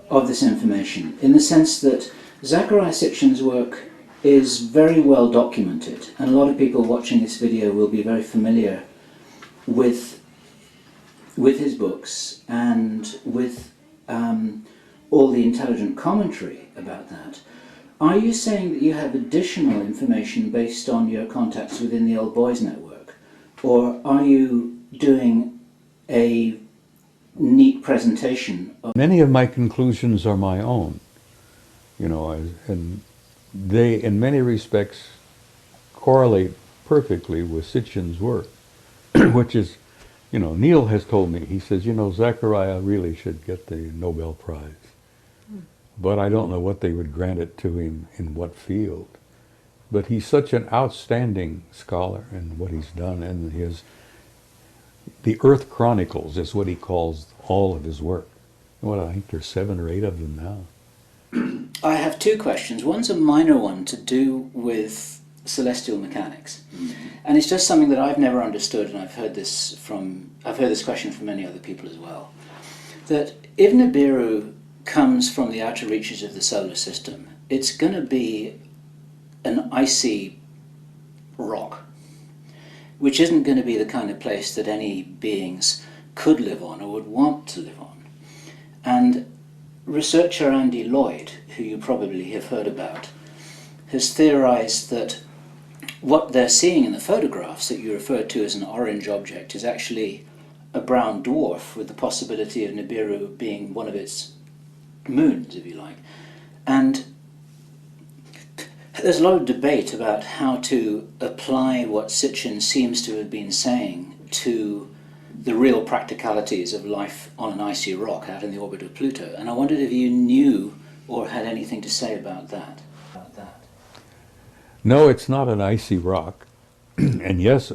of this information, in the sense that Zecharia Sitchin's work is very well documented, and a lot of people watching this video will be very familiar with his books and with all the intelligent commentary about that. Are you saying that you have additional information based on your contacts within the Old Boys Network, or are you doing a neat presentation of... Many of my conclusions are my own, and they, in many respects, correlate perfectly with Sitchin's work, which is, Neil has told me, he says, Zechariah really should get the Nobel Prize. But I don't know what they would grant it to him in what field. But he's such an outstanding scholar in what he's done, and the Earth Chronicles is what he calls all of his work. I think there's 7 or 8 of them now. I have 2 questions. One's a minor one to do with celestial mechanics. And it's just something that I've never understood, and I've heard this question from many other people as well. That if Nibiru comes from the outer reaches of the solar system, it's going to be an icy rock, which isn't going to be the kind of place that any beings could live on or would want to live on. And researcher Andy Lloyd, who you probably have heard about, has theorized that what they're seeing in the photographs that you referred to as an orange object is actually a brown dwarf, with the possibility of Nibiru being one of its moons, if you like. And there's a lot of debate about how to apply what Sitchin seems to have been saying to the real practicalities of life on an icy rock out in the orbit of Pluto. And I wondered if you knew or had anything to say about that. No, it's not an icy rock. And yes,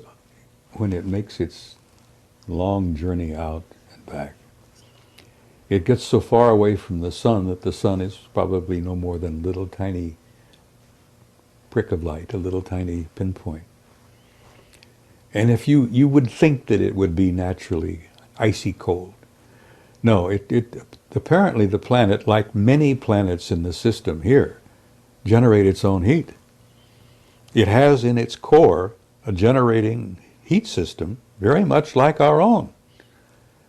when it makes its long journey out and back, it gets so far away from the sun that the sun is probably no more than a little tiny prick of light, a little tiny pinpoint. And if you would think that it would be naturally icy cold. No, apparently the planet, like many planets in the system here, generate its own heat. It has in its core a generating heat system very much like our own.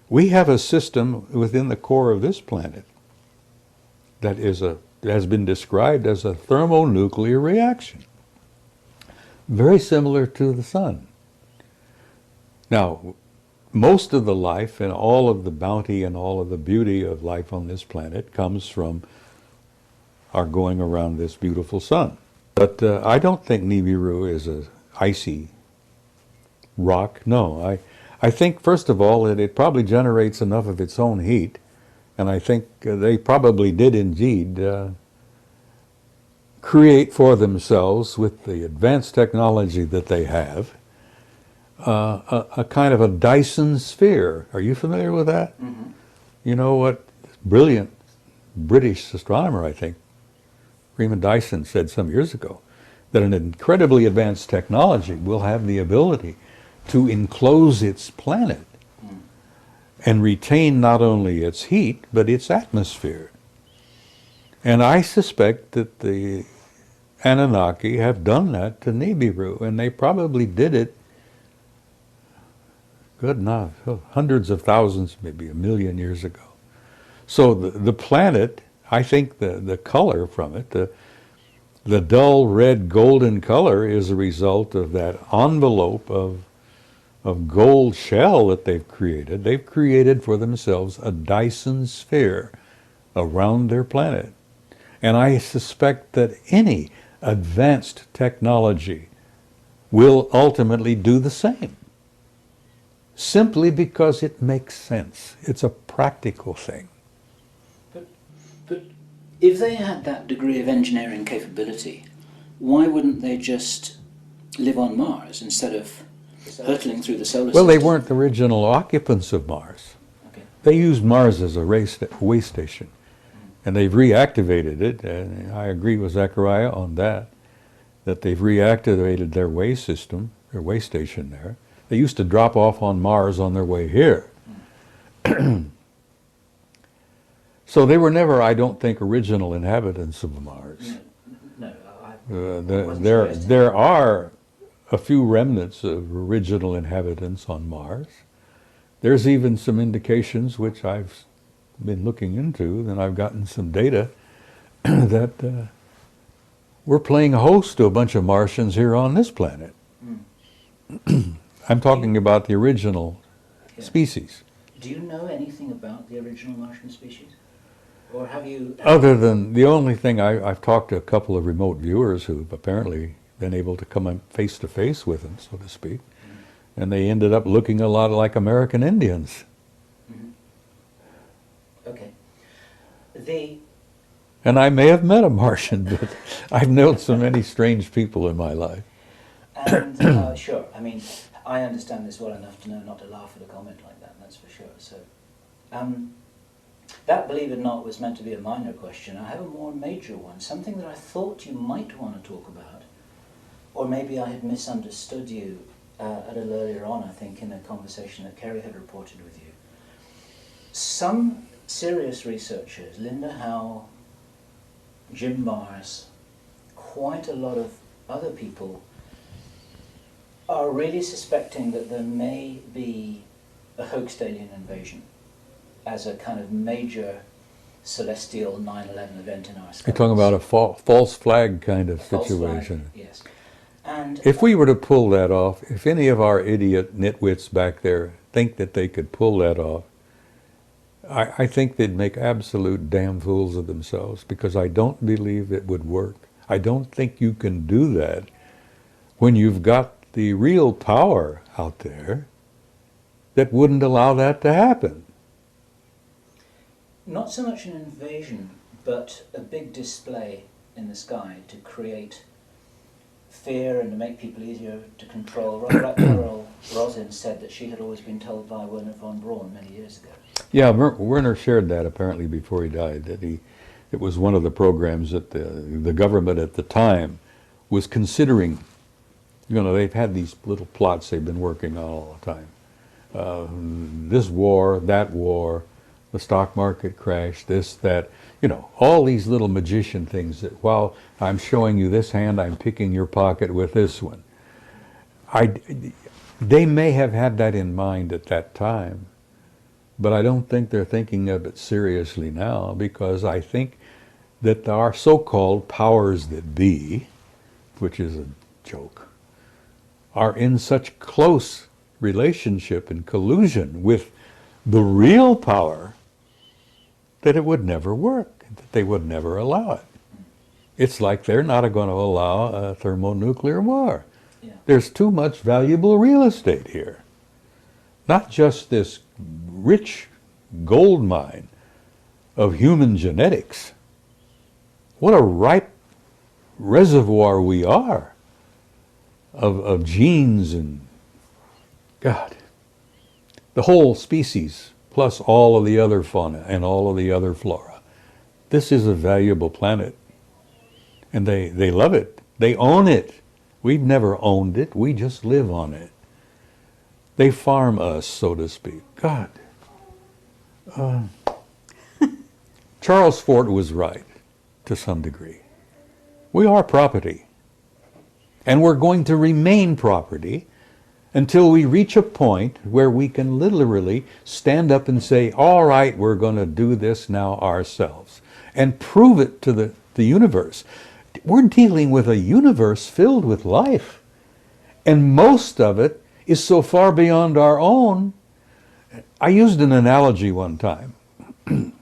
We have a system within the core of this planet that has been described as a thermonuclear reaction, very similar to the sun. Now, most of the life and all of the bounty and all of the beauty of life on this planet comes from our going around this beautiful sun. But I don't think Nibiru is an icy rock. No, I think, first of all, that it probably generates enough of its own heat, and I think they probably did indeed create for themselves, with the advanced technology that they have, a kind of a Dyson sphere. Are you familiar with that? Mm-hmm. You know what? Brilliant British astronomer, I think, Freeman Dyson, said some years ago that an incredibly advanced technology will have the ability to enclose its planet and retain not only its heat, but its atmosphere. And I suspect that the Anunnaki have done that to Nibiru, and they probably did it, good enough, hundreds of thousands, maybe 1 million years ago. So the planet, I think the color from it, the dull red golden color is a result of that envelope of gold shell that they've created. They've created for themselves a Dyson sphere around their planet. And I suspect that any advanced technology will ultimately do the same, simply because it makes sense. It's a practical thing. But if they had that degree of engineering capability, why wouldn't they just live on Mars instead of hurtling through the solar system? Well, they weren't the original occupants of Mars. Okay. They used Mars as a way station, and they've reactivated it, and I agree with Zechariah on that they've reactivated their way system, their way station there. They used to drop off on Mars on their way here. So they were never, I don't think, original inhabitants of Mars. There are a few remnants of original inhabitants on Mars. There's even some indications, which I've been looking into, and I've gotten some data, that we're playing host to a bunch of Martians here on this planet. I'm talking about the original species. Do you know anything about the original Martian species? Or have you... Other than the only thing, I've talked to a couple of remote viewers who've apparently been able to come face to face with them, so to speak, and they ended up looking a lot like American Indians. Okay. And I may have met a Martian, but I've known so many strange people in my life. And sure, I mean, I understand this well enough to know not to laugh at a comment like that, that's for sure. So, that, believe it or not, was meant to be a minor question. I have a more major one, something that I thought you might want to talk about, or maybe I had misunderstood you a little earlier on, I think, in a conversation that Kerry had reported with you. Some serious researchers, Linda Howe, Jim Mars, quite a lot of other people, are really suspecting that there may be a hoaxed alien invasion as a kind of major celestial 9/11 event in our skies. You're talking about a false flag kind of situation. Flag, yes. And if we were to pull that off, if any of our idiot nitwits back there think that they could pull that off, I think they'd make absolute damn fools of themselves, because I don't believe it would work. I don't think you can do that when you've got the real power out there that wouldn't allow that to happen. Not so much an invasion, but a big display in the sky to create fear and to make people easier to control. Rather like Carol Rosin said that she had always been told by Werner von Braun many years ago. Yeah, Werner shared that apparently before he died, that it was one of the programs that the government at the time was considering. You know, they've had these little plots they've been working on all the time. This war, that war, the stock market crash, this, that, you know, all these little magician things that while I'm showing you this hand, I'm picking your pocket with this one. They may have had that in mind at that time, but I don't think they're thinking of it seriously now, because I think that our so-called powers that be, which is a joke, are in such close relationship and collusion with the real power that it would never work, that they would never allow it. It's like they're not going to allow a thermonuclear war. Yeah. There's too much valuable real estate here. Not just this rich gold mine of human genetics. What a ripe reservoir we are of genes and, God, the whole species, plus all of the other fauna and all of the other flora. This is a valuable planet. And they love it. They own it. We've never owned it. We just live on it. They farm us, so to speak. God. Charles Fort was right, to some degree. We are property. And we're going to remain property until we reach a point where we can literally stand up and say, all right, we're going to do this now ourselves, and prove it to the universe. We're dealing with a universe filled with life, and most of it is so far beyond our own. I used an analogy one time, and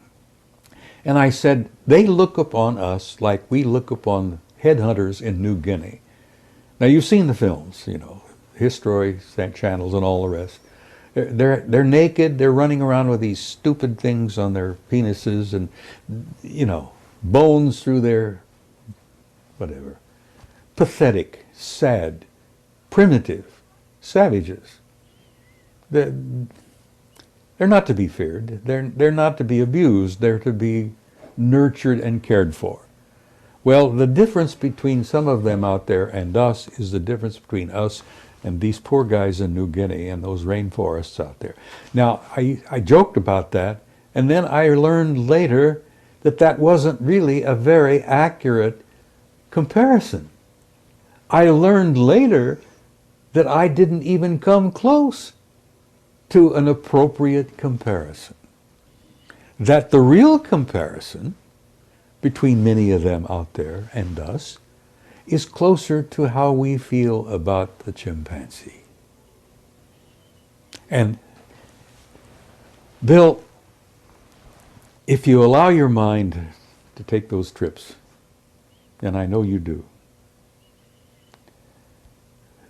I said, they look upon us like we look upon headhunters in New Guinea. Now, you've seen the films, you know, History channels and all the rest. They're naked, they're running around with these stupid things on their penises and, you know, bones through their whatever. Pathetic, sad, primitive, savages. They're not to be feared. They're not to be abused. They're to be nurtured and cared for. Well, the difference between some of them out there and us is the difference between us and these poor guys in New Guinea and those rainforests out there. Now, I joked about that, and then I learned later that that wasn't really a very accurate comparison. I learned later that I didn't even come close to an appropriate comparison. That the real comparison between many of them out there and us is closer to how we feel about the chimpanzee. And Bill, if you allow your mind to take those trips, and I know you do,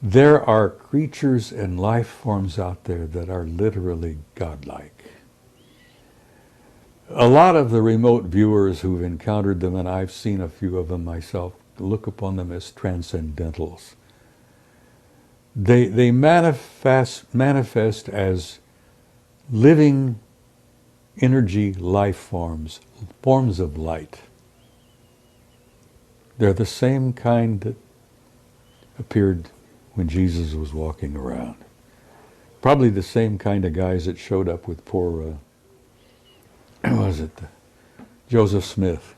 there are creatures and life forms out there that are literally godlike. A lot of the remote viewers who've encountered them, and I've seen a few of them myself, look upon them as transcendentals. They manifest as living energy life forms, forms of light. They're the same kind that appeared when Jesus was walking around. Probably the same kind of guys that showed up with poor, Joseph Smith.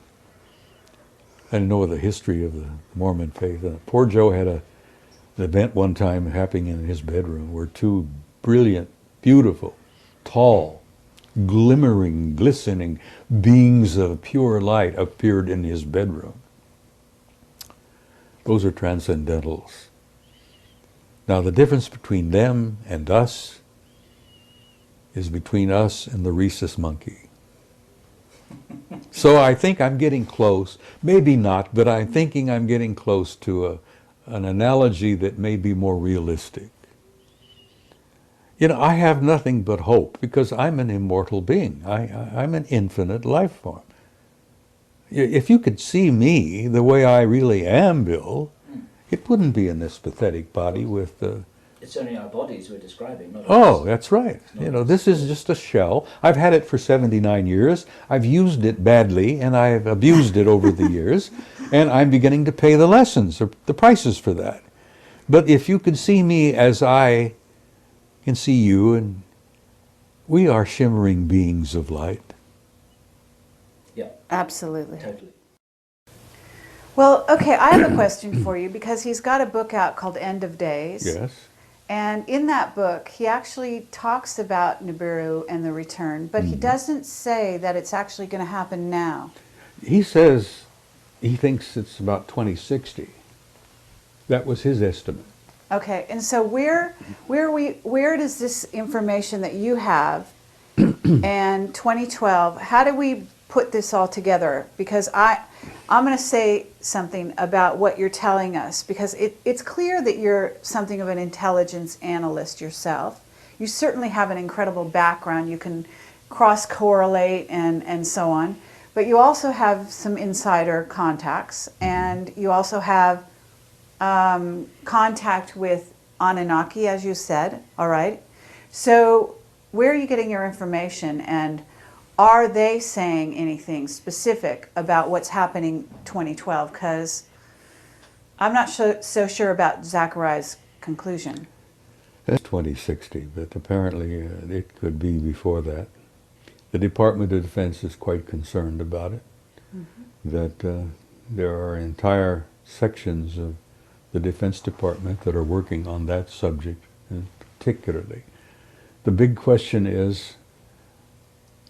I didn't know the history of the Mormon faith. Poor Joe had an event one time happening in his bedroom where two brilliant, beautiful, tall, glimmering, glistening beings of pure light appeared in his bedroom. Those are transcendentals. Now, the difference between them and us is between us and the rhesus monkey. So I think I'm getting close, maybe not, but I'm thinking I'm getting close to an analogy that may be more realistic. You know, I have nothing but hope because I'm an immortal being. I'm an infinite life form. If you could see me the way I really am, Bill, it wouldn't be in this pathetic body with the... It's only our bodies we're describing, not Oh, us. that's right. You know, this is just a shell. I've had it for 79 years. I've used it badly, and I've abused it over the years, and I'm beginning to pay the lessons, or the prices for that. But if you could see me as I can see you, and we are shimmering beings of light. Yeah. Absolutely. Totally. Well, okay, I have a question for you because he's got a book out called End of Days. Yes. And in that book, he actually talks about Nibiru and the return, but he doesn't say that it's actually going to happen now. He says he thinks it's about 2060. That was his estimate. Okay, and so where does this information that you have and 2012, how do we put this all together? Because I'm going to say something about what you're telling us, because it's clear that you're something of an intelligence analyst yourself. You certainly have an incredible background. You can cross-correlate and so on. But you also have some insider contacts, and you also have contact with Anunnaki, as you said, all right? So where are you getting your information, and are they saying anything specific about what's happening 2012? Because I'm not so sure about Zachariah's conclusion. That's 2060, but apparently it could be before that. The Department of Defense is quite concerned about it, that there are entire sections of the Defense Department that are working on that subject particularly. The big question is,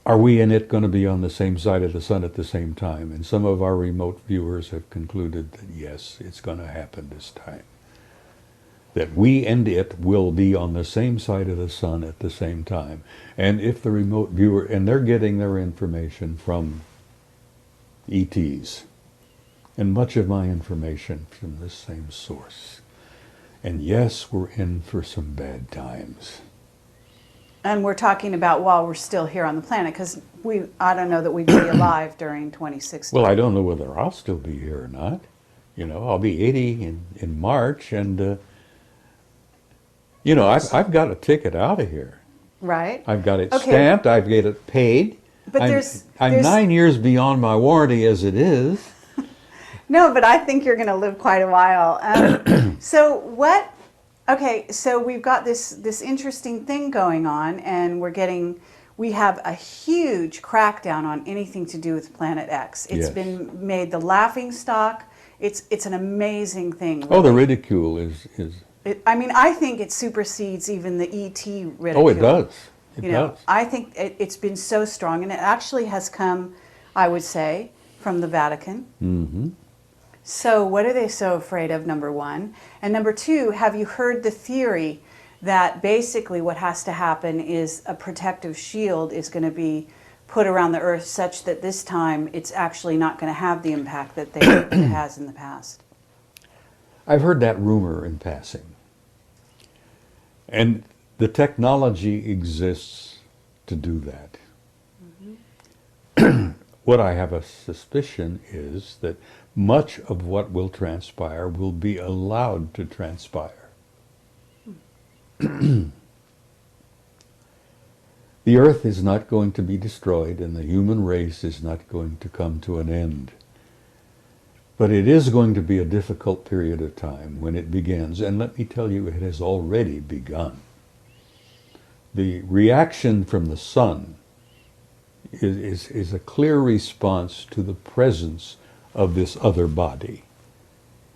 are we and it going to be on the same side of the sun at the same time? And some of our remote viewers have concluded that yes, it's going to happen this time. That we and it will be on the same side of the sun at the same time. And if the remote viewer, and they're getting their information from ETs, and much of my information from this same source. And yes, we're in for some bad times. And we're talking about while we're still here on the planet, because I don't know that we'd be alive during 2060. Well, I don't know whether I'll still be here or not. You know, I'll be 80 in March, and you know, I've got a ticket out of here. Right. I've got it stamped. I've got it paid. But I'm 9 years beyond my warranty as it is. No, but I think you're going to live quite a while. So we've got this interesting thing going on, and we have a huge crackdown on anything to do with Planet X. It's been made the laughing stock. It's an amazing thing. Really. Oh, the ridicule is. I think it supersedes even the ET ridicule. Oh, it does. It does. I think it's been so strong, and it actually has come, I would say, from the Vatican. Mm-hmm. So what are they so afraid of, number one? And number two, have you heard the theory that basically what has to happen is a protective shield is going to be put around the Earth such that this time it's actually not going to have the impact that it has in the past? I've heard that rumor in passing. And the technology exists to do that. Mm-hmm. What I have a suspicion is that much of what will transpire will be allowed to transpire. The Earth is not going to be destroyed, and the human race is not going to come to an end. But it is going to be a difficult period of time when it begins, and let me tell you, it has already begun. The reaction from the sun is a clear response to the presence of this other body.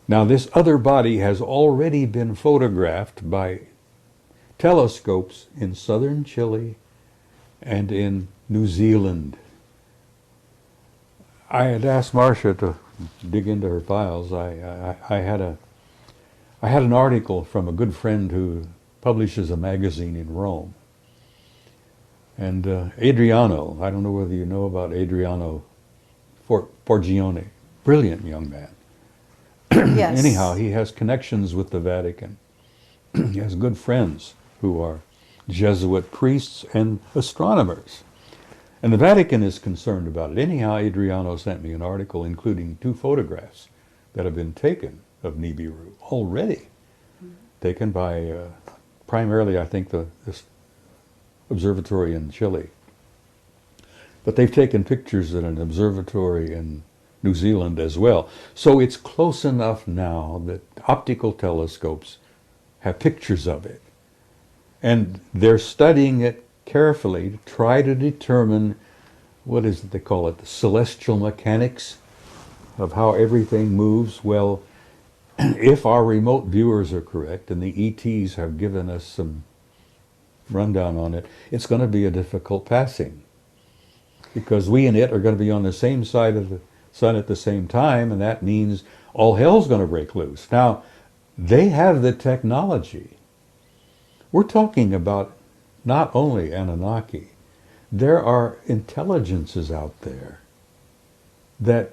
Now, this other body has already been photographed by telescopes in southern Chile and in New Zealand. I had asked Marcia to dig into her files. I had an article from a good friend who publishes a magazine in Rome. And Adriano, I don't know whether you know about Adriano Forgione, brilliant young man. Yes. Anyhow, he has connections with the Vatican. He has good friends who are Jesuit priests and astronomers. And the Vatican is concerned about it. Anyhow, Adriano sent me an article including 2 photographs that have been taken of Nibiru already. Taken by primarily, I think, this observatory in Chile. But they've taken pictures at an observatory in New Zealand as well. So it's close enough now that optical telescopes have pictures of it. And they're studying it carefully to try to determine, what is it they call it, the celestial mechanics of how everything moves. Well, if our remote viewers are correct, and the ETs have given us some rundown on it, it's going to be a difficult passing. Because we and it are going to be on the same side of the sun at the same time, and that means all hell's going to break loose. Now, they have the technology. We're talking about not only Anunnaki. There are intelligences out there that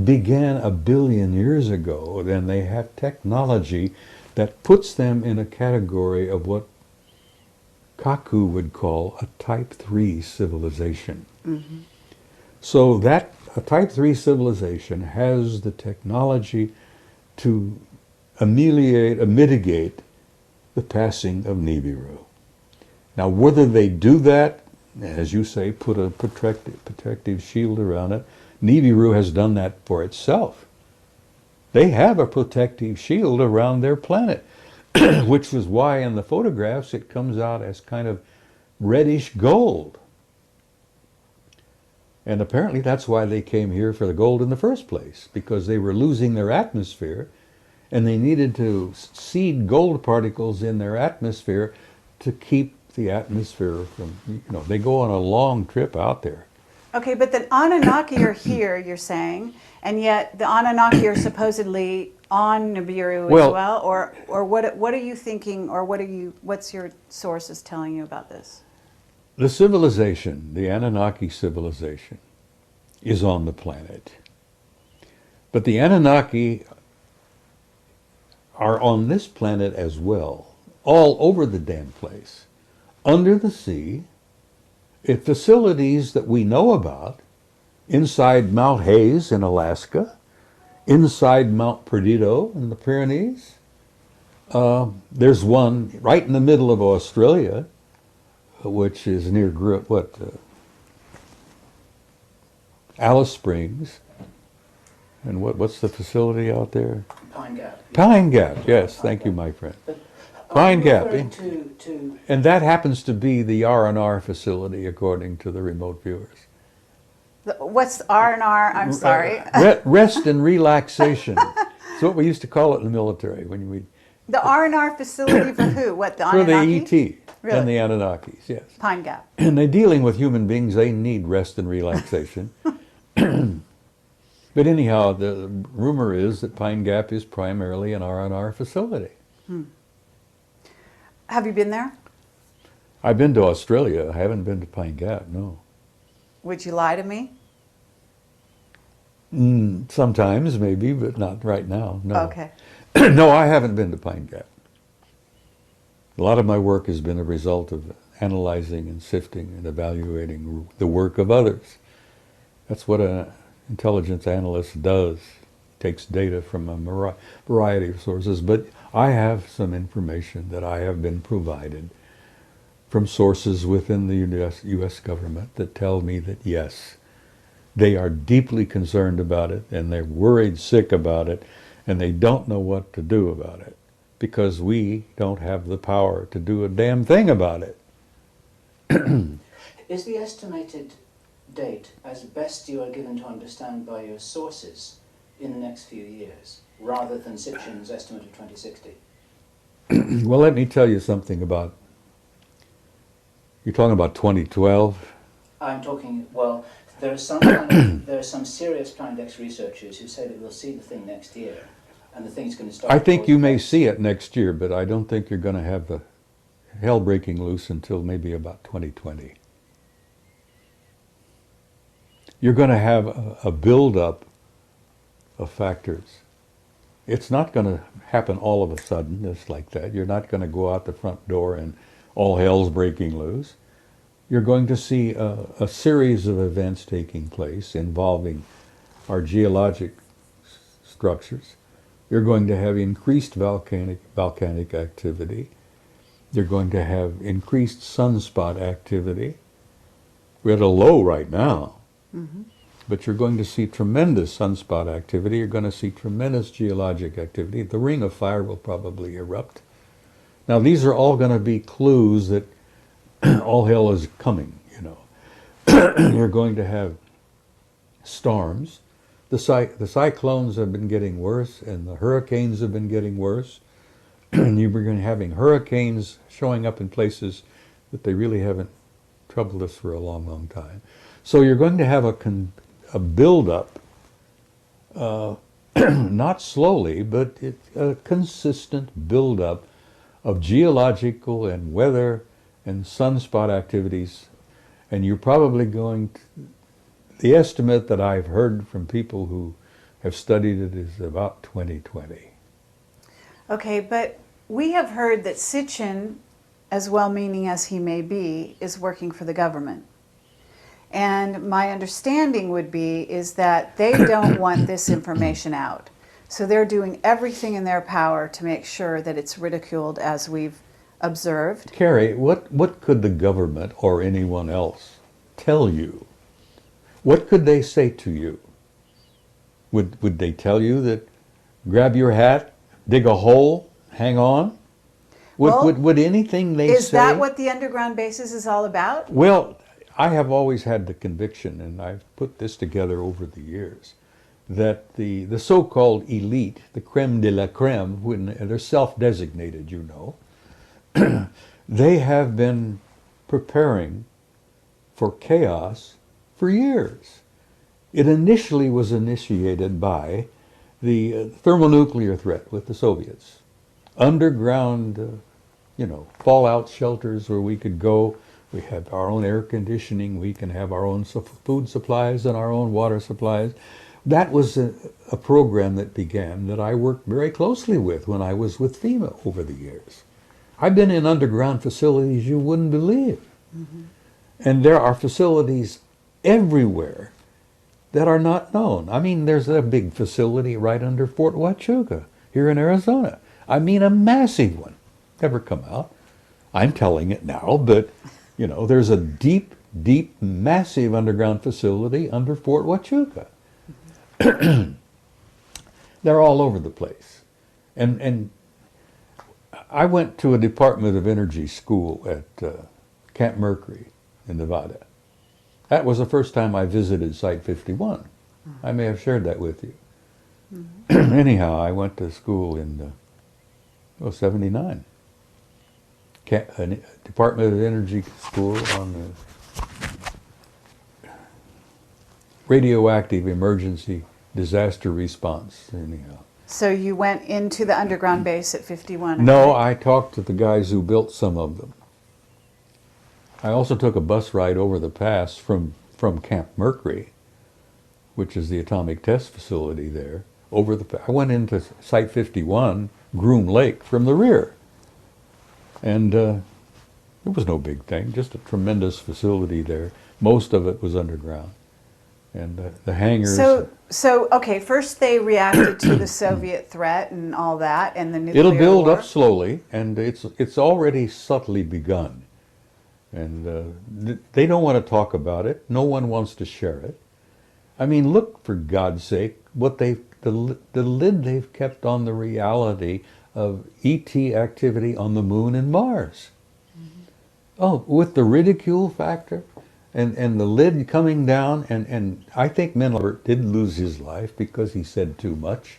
began 1 billion years ago, and they have technology that puts them in a category of what Kaku would call a Type 3 civilization. Mm-hmm. So that a Type 3 civilization has the technology to mitigate the passing of Nibiru. Now, whether they do that, as you say, put a protective shield around it, Nibiru has done that for itself. They have a protective shield around their planet, which is why in the photographs it comes out as kind of reddish gold. And apparently that's why they came here for the gold in the first place, because they were losing their atmosphere, and they needed to seed gold particles in their atmosphere to keep the atmosphere from, they go on a long trip out there. Okay, but the Anunnaki are here, you're saying, and yet the Anunnaki are supposedly on Nibiru as well, or what are you thinking, or what's your sources telling you about this? The civilization, the Anunnaki civilization, is on the planet. But the Anunnaki are on this planet as well, all over the damn place, under the sea, at facilities that we know about, inside Mount Hayes in Alaska, inside Mount Perdido in the Pyrenees. There's one right in the middle of Australia, which is near Alice Springs. And what's the facility out there? Pine Gap. Pine Gap, yes, thank you, my friend. Pine Gap. And that happens to be the R&R facility, according to the remote viewers. What's R&R? I'm sorry. Rest and relaxation. It's what we used to call it in the military. The R&R facility for who? What, the Anunnaki? For the ET Really? and the Anunnakis, yes. Pine Gap. And they're dealing with human beings. They need rest and relaxation. But anyhow, the rumor is that Pine Gap is primarily an R&R facility. Have you been there? I've been to Australia. I haven't been to Pine Gap, no. Would you lie to me? Sometimes, maybe, but not right now, no. Okay. No, I haven't been to Pine Gap. A lot of my work has been a result of analyzing and sifting and evaluating the work of others. That's what an intelligence analyst does. Takes data from a variety of sources, but I have some information that I have been provided from sources within the U.S. government that tell me that yes, they are deeply concerned about it, and they're worried sick about it, and they don't know what to do about it, because we don't have the power to do a damn thing about it. Is the estimated date, as best you are given to understand by your sources, in the next few years, rather than Sitchin's estimate of 2060? Well, let me tell you something about, you're talking about 2012? I'm talking, well, there are some serious Planet X researchers who say that we'll see the thing next year, and the thing's going to start. I think you may see it next year, but I don't think you're going to have the hell breaking loose until maybe about 2020. You're going to have a build-up of factors. It's not going to happen all of a sudden, just like that. You're not going to go out the front door and all hell's breaking loose. You're going to see a series of events taking place involving our geologic structures. You're going to have increased volcanic activity. You're going to have increased sunspot activity. We're at a low right now. Mm-hmm. But you're going to see tremendous sunspot activity. You're going to see tremendous geologic activity. The ring of fire will probably erupt. Now, these are all going to be clues that all hell is coming, You're going to have storms. The cyclones have been getting worse, and the hurricanes have been getting worse. And you're going to having hurricanes showing up in places that they really haven't troubled us for a long, long time. So you're going to have a build-up, not slowly, but a consistent build-up of geological and weather and sunspot activities. And you're probably going to, the estimate that I've heard from people who have studied it is about 2020. Okay, but we have heard that Sitchin, as well-meaning as he may be, is working for the government. And my understanding would be is that they don't want this information out. So they're doing everything in their power to make sure that it's ridiculed, as we've observed. Carrie, what could the government or anyone else tell you? What could they say to you? Would they tell you that grab your hat, dig a hole, hang on? Would anything they say? Is that what the underground bases is all about? Well, I have always had the conviction, and I've put this together over the years, that the so-called elite, the creme de la creme, when they're self-designated, you know, they have been preparing for chaos for years. It initially was initiated by the thermonuclear threat with the Soviets. Underground, fallout shelters where we could go. We have our own air conditioning. We can have our own food supplies and our own water supplies. That was a program that began that I worked very closely with when I was with FEMA over the years. I've been in underground facilities you wouldn't believe. Mm-hmm. And there are facilities everywhere that are not known. I mean, there's a big facility right under Fort Huachuca here in Arizona. I mean, a massive one. Never come out. I'm telling it now, but, there's a deep, massive underground facility under Fort Huachuca. They're all over the place. And I went to a Department of Energy school at Camp Mercury in Nevada. That was the first time I visited Site 51. I may have shared that with you. Mm-hmm. Anyhow, I went to school in 79. Department of Energy school on the radioactive emergency disaster response, anyhow. So you went into the underground base at 51? No, I talked to the guys who built some of them. I also took a bus ride over the pass from Camp Mercury, which is the atomic test facility there. I went into Site 51, Groom Lake, from the rear. And it was no big thing, just a tremendous facility there. Most of it was underground. And the hangars... So okay, first they reacted to the Soviet threat and all that, and the nuclear It'll build war. up slowly, and it's already subtly begun. And they don't want to talk about it. No one wants to share it. I mean, look, for God's sake, the lid they've kept on the reality of ET activity on the moon and Mars. Mm-hmm. Oh, with the ridicule factor and the lid coming down, and I think Mendelberg did lose his life because he said too much.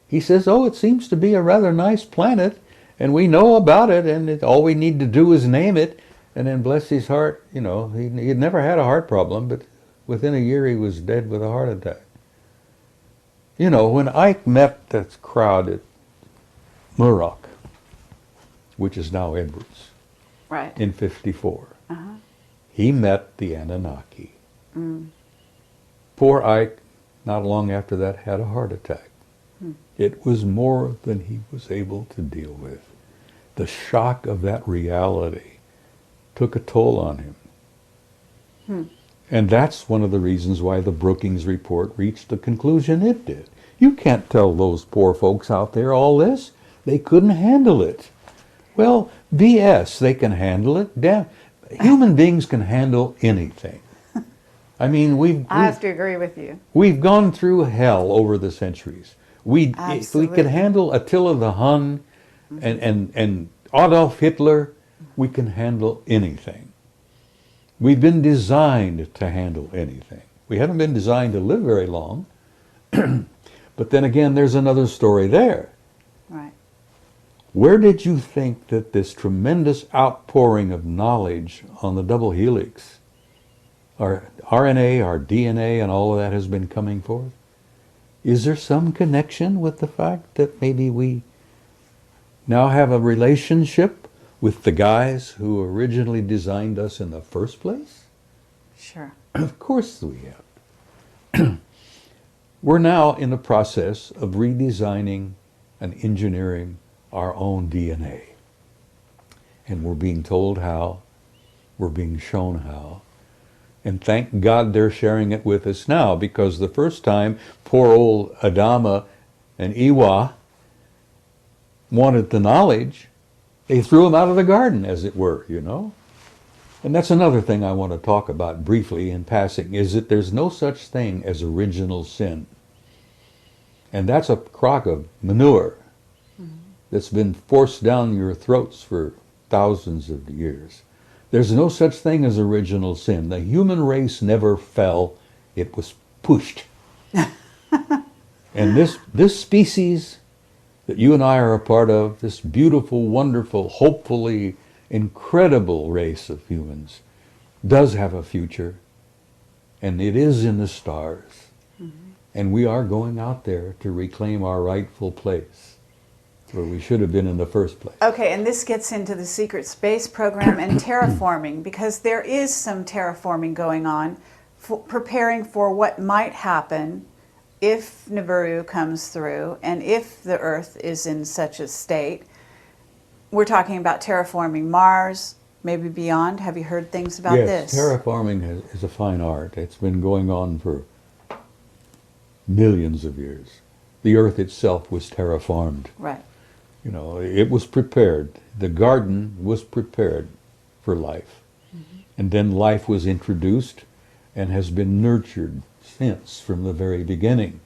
He says, it seems to be a rather nice planet, and we know about it, and all we need to do is name it. And then, bless his heart, he had never had a heart problem, but within a year he was dead with a heart attack. When Ike met that crowd at Muroc, which is now Edwards, right, in 54, uh-huh. He met the Anunnaki. Mm. Poor Ike, not long after that, had a heart attack. Mm. It was more than he was able to deal with. The shock of that reality took a toll on him. Hmm. And that's one of the reasons why the Brookings report reached the conclusion it did. You can't tell those poor folks out there all this. They couldn't handle it. Well, BS, they can handle it. Damn, human beings can handle anything. I mean, I have to agree with you. We've gone through hell over the centuries. If we could handle Attila the Hun and Adolf Hitler, we can handle anything. We've been designed to handle anything. We haven't been designed to live very long. But then again, there's another story there. Right. Where did you think that this tremendous outpouring of knowledge on the double helix, our RNA, our DNA, and all of that has been coming forth? Is there some connection with the fact that maybe we now have a relationship with the guys who originally designed us in the first place? Sure. Of course we have. We're now in the process of redesigning and engineering our own DNA. And we're being told how, we're being shown how. And thank God they're sharing it with us now, because the first time poor old Adama and Iwa wanted the knowledge, they threw him out of the garden, as it were, And that's another thing I want to talk about briefly in passing, is that there's no such thing as original sin. And that's a crock of manure that's been forced down your throats for thousands of years. There's no such thing as original sin. The human race never fell. It was pushed. And this species that you and I are a part of, this beautiful, wonderful, hopefully incredible race of humans, does have a future, and it is in the stars. And we are going out there to reclaim our rightful place, where we should have been in the first place. Okay, and this gets into the secret space program and terraforming, because there is some terraforming going on, preparing for what might happen if Nibiru comes through and if the Earth is in such a state. We're talking about terraforming Mars, maybe beyond. Have you heard things about Yes, this? terraforming is a fine art. It's been going on for millions of years. The Earth itself was terraformed. Right. You know, it was prepared. The garden was prepared for life. And then life was introduced and has been nurtured since, from the very beginning.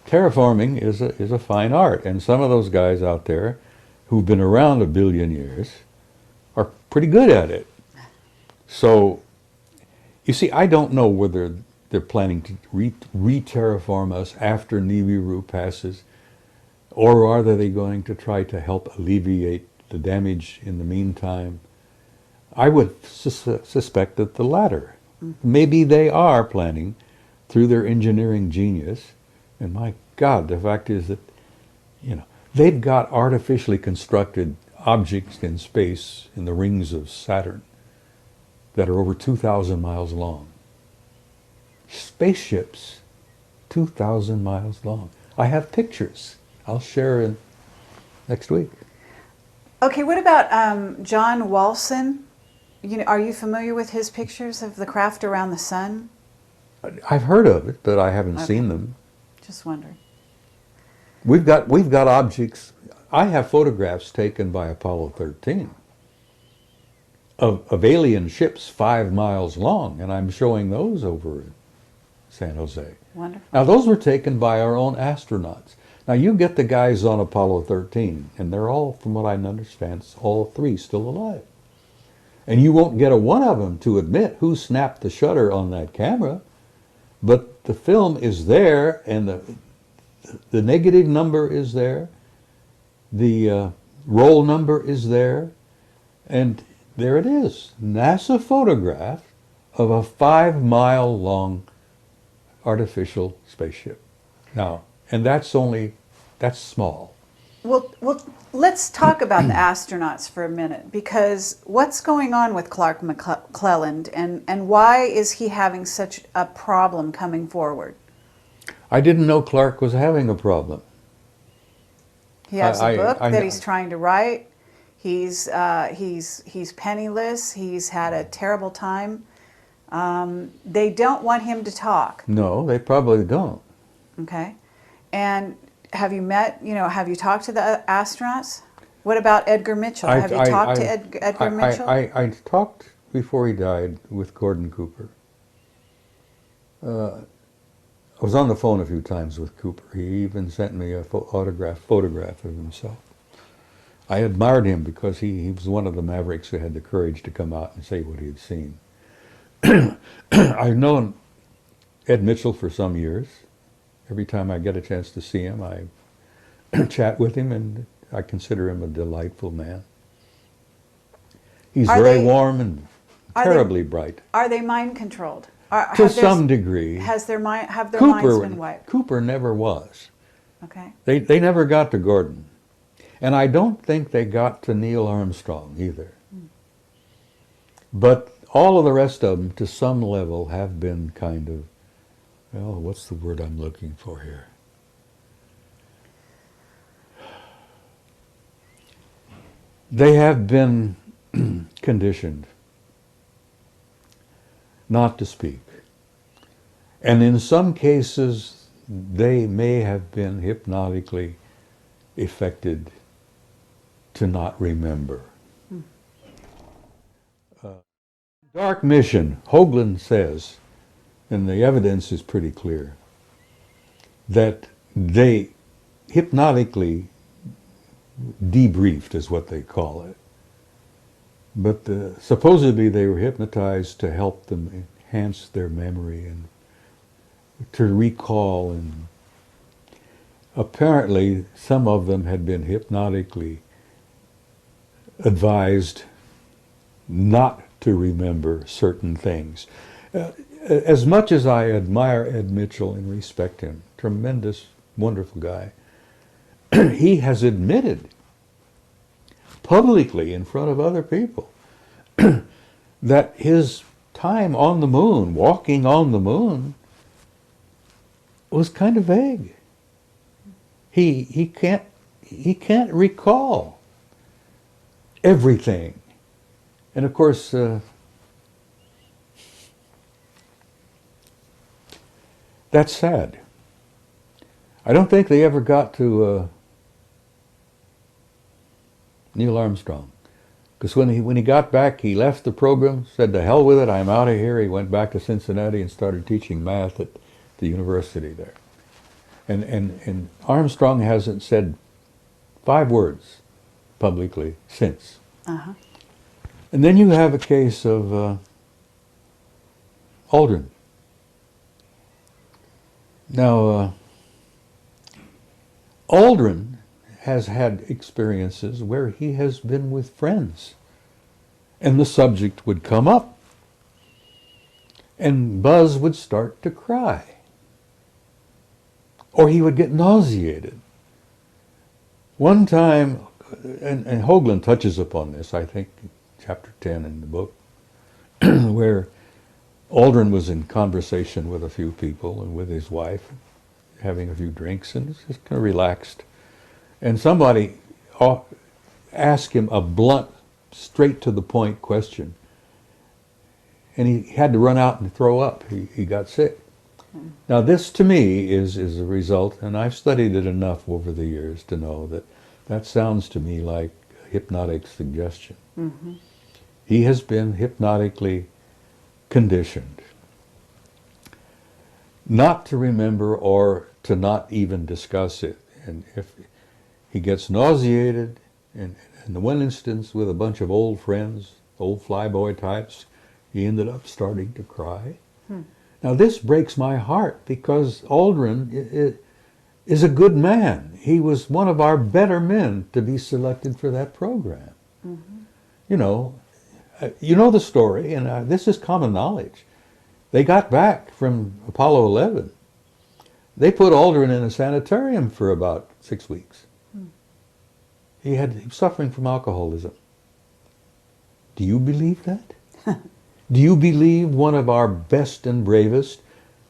Terraforming is a fine art, and some of those guys out there who've been around a billion years are pretty good at it. So, you see, I don't know whether they're planning to re-terraform us after Nibiru passes, or are they going to try to help alleviate the damage in the meantime? I would suspect that the latter. Maybe they are planning, through their engineering genius, and my God, the fact is that, you know, they've got artificially constructed objects in space in the rings of Saturn that are over 2,000 miles long. Spaceships, 2,000 miles long. I have pictures. I'll share next week. Okay, what about John Walson? You know, are you familiar with his pictures of the craft around the sun? I've heard of it, but I haven't seen them. Just wondering. We've got objects. I have photographs taken by Apollo 13 of alien ships 5 miles long, and I'm showing those over in San Jose. Wonderful. Now, those were taken by our own astronauts. Now, you get the guys on Apollo 13, and they're all, from what I understand, all 3 still alive. And you won't get a one of them to admit who snapped the shutter on that camera, but the film is there, and the negative number is there, the roll number is there, and there it is. NASA photograph of a 5-mile long artificial spaceship. Now, and that's small. Well, let's talk about the astronauts for a minute, because what's going on with Clark McClelland, and why is he having such a problem coming forward? I didn't know Clark was having a problem. He has a book that he's trying to write. He's penniless. He's had a terrible time. They don't want him to talk. No, they probably don't. Okay. And have you talked to the astronauts? What about Edgar Mitchell? Have you talked to Edgar Mitchell? I talked before he died with Gordon Cooper. I was on the phone a few times with Cooper. He even sent me a photograph of himself. I admired him because he was one of the mavericks who had the courage to come out and say what he had seen. I've known Ed Mitchell for some years. Every time I get a chance to see him, I chat with him, and I consider him a delightful man. He's very warm and terribly bright. Are they mind controlled? To some degree. Have their minds been wiped? Cooper never was. Okay. They never got to Gordon. And I don't think they got to Neil Armstrong either. But all of the rest of them, to some level, have been kind of, well, what's the word I'm looking for here? They have been conditioned not to speak. And in some cases, they may have been hypnotically affected to not remember. Dark mission, Hoagland says, and the evidence is pretty clear, that they hypnotically debriefed, is what they call it. But supposedly they were hypnotized to help them enhance their memory and to recall and apparently some of them had been hypnotically advised not to remember certain things. As much as I admire Ed Mitchell and respect him, tremendous, wonderful guy, he has admitted publicly in front of other people that his time on the moon, walking on the moon, was kind of vague. He can't recall everything. And of course, that's sad. I don't think they ever got to Neil Armstrong. Because when he got back, he left the program, said, "To hell with it, I'm out of here." He went back to Cincinnati and started teaching math at the university there. And Armstrong hasn't said 5 words publicly since. Uh-huh. And then you have a case of Aldrin. Now, Aldrin has had experiences where he has been with friends, and the subject would come up, and Buzz would start to cry, or he would get nauseated. One time, and Hoagland touches upon this, I think, chapter 10 in the book, where Aldrin was in conversation with a few people and with his wife, having a few drinks, and just kind of relaxed. And somebody asked him a blunt, straight to the point question. And he had to run out and throw up. He got sick. Now this to me is a result, and I've studied it enough over the years to know that sounds to me like hypnotic suggestion. Mm-hmm. He has been hypnotically conditioned not to remember or to not even discuss it. And if he gets nauseated, and in the one instance with a bunch of old friends, old flyboy types, he ended up starting to cry. Now this breaks my heart because Aldrin is a good man. He was one of our better men to be selected for that program. Mm-hmm. You know the story, and this is common knowledge. They got back from Apollo 11. They put Aldrin in a sanitarium for about 6 weeks. He was suffering from alcoholism. Do you believe that? Do you believe one of our best and bravest,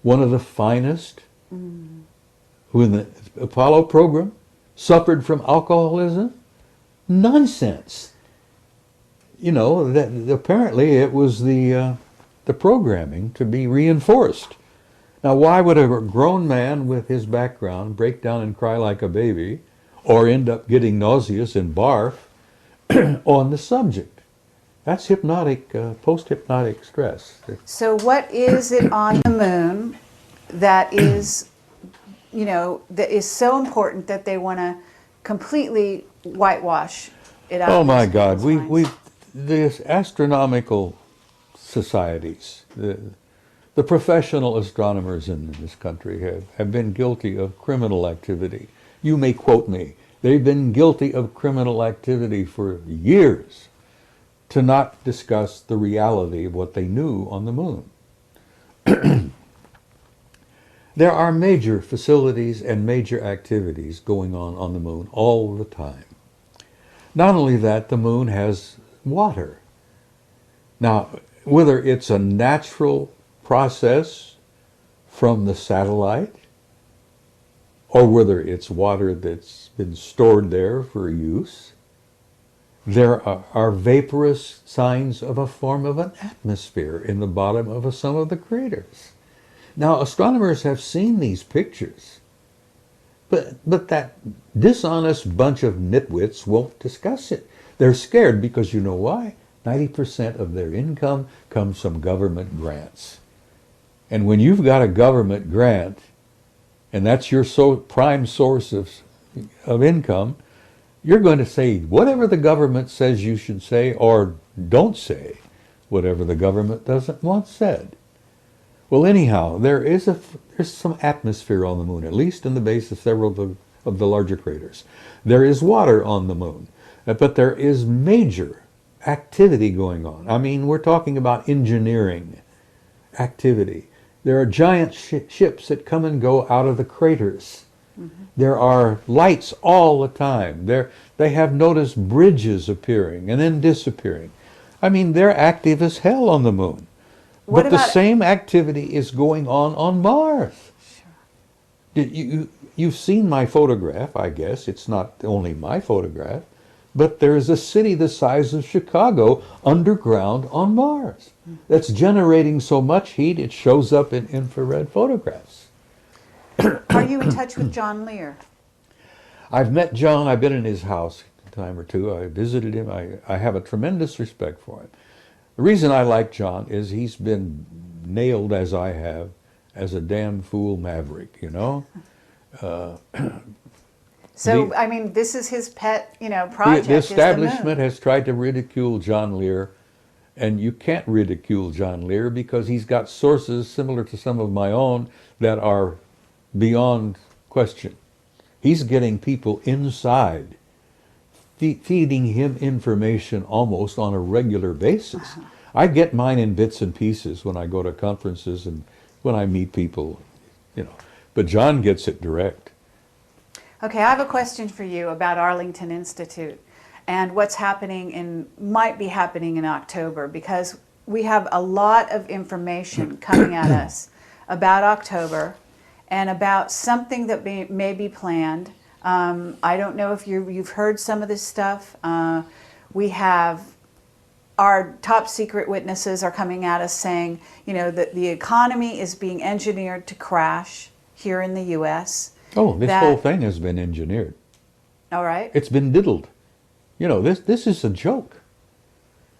one of the finest, who in the Apollo program suffered from alcoholism? Nonsense. You know, that apparently it was the programming to be reinforced. Now, why would a grown man with his background break down and cry like a baby, or end up getting nauseous and barf on the subject? That's hypnotic, post-hypnotic stress. So what is it on the moon that is, that is so important that they want to completely whitewash it out? Oh my God, the astronomical societies, the professional astronomers in this country have been guilty of criminal activity. You may quote me. They've been guilty of criminal activity for years to not discuss the reality of what they knew on the moon. There are major facilities and major activities going on the moon all the time. Not only that, the moon has water. Now, whether it's a natural process from the satellite, or whether it's water that's been stored there for use, there are vaporous signs of a form of an atmosphere in the bottom of some of the craters. Now, astronomers have seen these pictures, but that dishonest bunch of nitwits won't discuss it. They're scared because you know why? 90% of their income comes from government grants. And when you've got a government grant, and that's your prime source of income, you're going to say whatever the government says you should say, or don't say whatever the government doesn't want said. Well, anyhow, there's some atmosphere on the moon, at least in the base of several of the larger craters. There is water on the moon, but there is major activity going on. I mean, we're talking about engineering activity. There are giant ships that come and go out of the craters. There are lights all the time. They have noticed bridges appearing and then disappearing. I mean, they're active as hell on the moon. But the same activity is going on Mars. Sure. You've seen my photograph, I guess. It's not only my photograph. But there is a city the size of Chicago underground on Mars that's generating so much heat it shows up in infrared photographs. Are you in touch with John Lear? I've met John. I've been in his house a time or two. I visited him. I have a tremendous respect for him. The reason I like John is he's been nailed, as I have, as a damn fool maverick, you know? So, I mean, this is his pet, project. The establishment has tried to ridicule John Lear, and you can't ridicule John Lear because he's got sources similar to some of my own that are beyond question. He's getting people inside, feeding him information almost on a regular basis. I get mine in bits and pieces when I go to conferences and when I meet people, But John gets it direct. Okay, I have a question for you about Arlington Institute and what's might be happening in October, because we have a lot of information coming at us about October and about something that may be planned. I don't know if you've heard some of this stuff. We have our top secret witnesses are coming at us saying, that the economy is being engineered to crash here in the U.S. Oh, this whole thing has been engineered. All right. It's been diddled. This is a joke.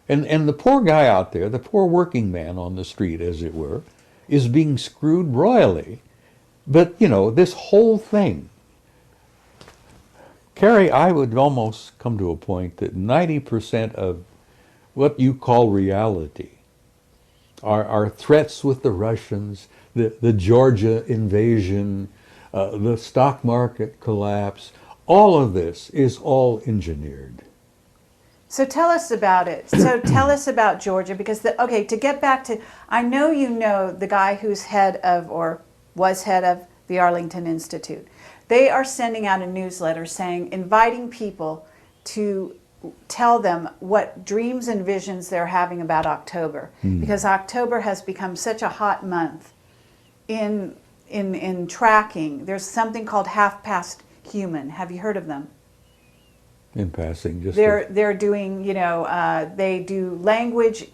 And the poor guy out there, the poor working man on the street, as it were, is being screwed royally. But, this whole thing, Carrie, I would almost come to a point that 90% of what you call reality are threats with the Russians, the Georgia invasion, the stock market collapse. All of this is all engineered. So tell us about it. So tell us about Georgia, because to get back to, I know the guy who's head of, or was head of, the Arlington Institute. They are sending out a newsletter inviting people to tell them what dreams and visions they're having about October, because October has become such a hot month in tracking. There's something called Half Past Human. Have you heard of them? In passing, just they're doing, they do language.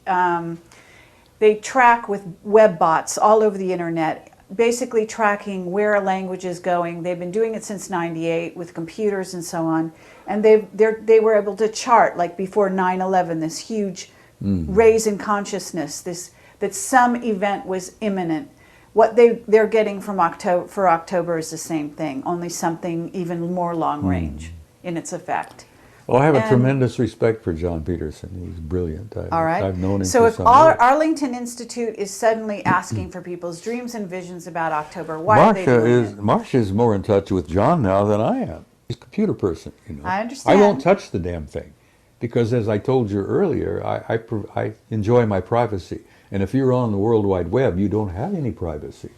They track with web bots all over the internet, basically tracking where a language is going. They've been doing it since '98 with computers and so on, and they were able to chart, like before 9/11, this huge raise in consciousness, that some event was imminent. What they're getting for October is the same thing, only something even more long range in its effect. Well, I have a tremendous respect for John Peterson. He's brilliant. All right. I've known him so for if some years. Arlington Institute is suddenly asking for people's dreams and visions about October, why are they doing it? Marcia is more in touch with John now than I am. He's a computer person, I understand. I won't touch the damn thing because, as I told you earlier, I enjoy my privacy. And if you're on the World Wide Web, you don't have any privacy.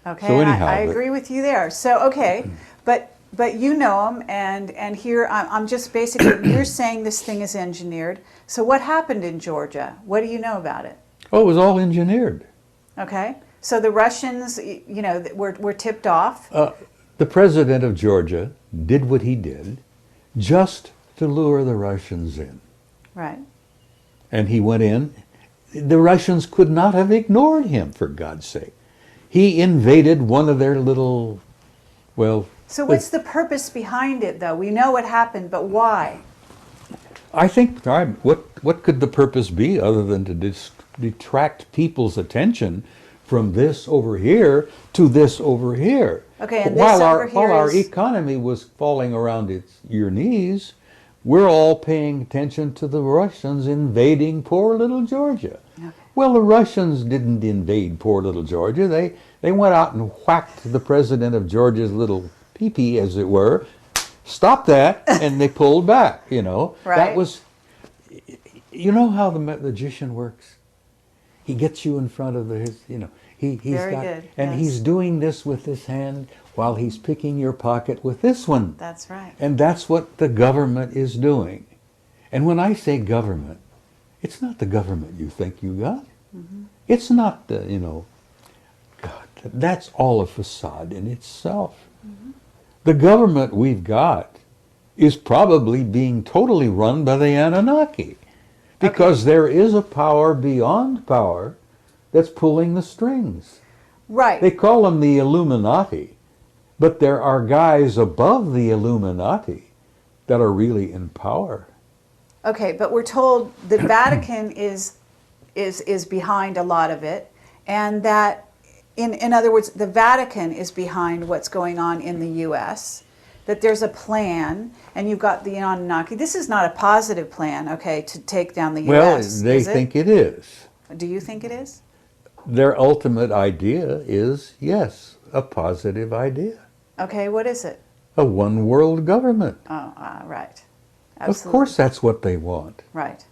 Okay, so anyhow, I agree with you there. So, okay, but you know him, and here I'm just basically, you're saying this thing is engineered. So what happened in Georgia? What do you know about it? Oh, it was all engineered. Okay, so the Russians, were tipped off. The president of Georgia did what he did just to lure the Russians in. Right. And he went in. The Russians could not have ignored him, for God's sake. He invaded one of their little, So what's the purpose behind it, though? We know what happened, but why? I think, what could the purpose be other than to detract people's attention from this over here to this over here? Okay, and while this our economy was falling around your knees, we're all paying attention to the Russians invading poor little Georgia. Okay. Well, the Russians didn't invade poor little Georgia. They went out and whacked the president of Georgia's little pee-pee, as it were, stop that, and they pulled back, you know. Right. That was, you know how the magician works? He gets you in front of his, you know, he's Very got, good, and yes. he's doing this with this hand while he's picking your pocket with this one. That's right. And that's what the government is doing. And when I say government, it's not the government you think you got. It's not the, you know, God, that's all a facade in itself. The government we've got is probably being totally run by the Anunnaki. Because there is a power beyond power that's pulling the strings. Right. They call them the Illuminati, but there are guys above the Illuminati that are really in power. Okay, but we're told the Vatican is behind a lot of it, and that, in other words, the Vatican is behind what's going on in the U.S., that there's a plan, and you've got the Anunnaki. This is not a positive plan, okay, to take down the U.S., Well, they think it is. Do you think it is? Their ultimate idea is, yes, a positive idea. Okay, what is it? A one-world government. Oh, right. Of Absolutely. course that's what they want. Right.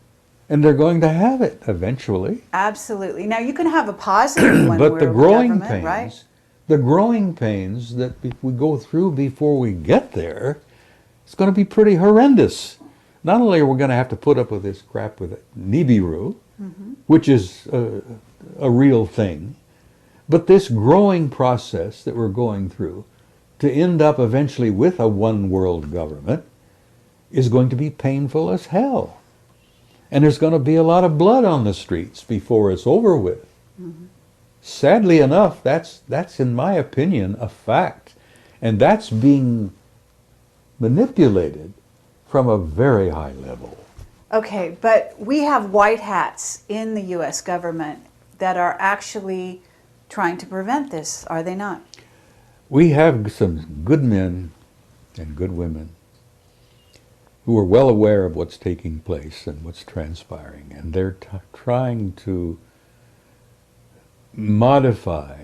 And they're going to have it eventually. Absolutely. Now, you can have a positive one But where the growing government, pains, right? the growing pains that we go through before we get there, it's going to be pretty horrendous. Not only are we going to have to put up with this crap with Nibiru, which is a real thing, but this growing process that we're going through to end up eventually with a one-world government is going to be painful as hell. And there's going to be a lot of blood on the streets before it's over with. Sadly enough, that's in my opinion a fact. And that's being manipulated from a very high level. Okay, but we have white hats in the U.S. government that are actually trying to prevent this, are they not? We have some good men and good women who are well aware of what's taking place and what's transpiring, and they're trying to modify,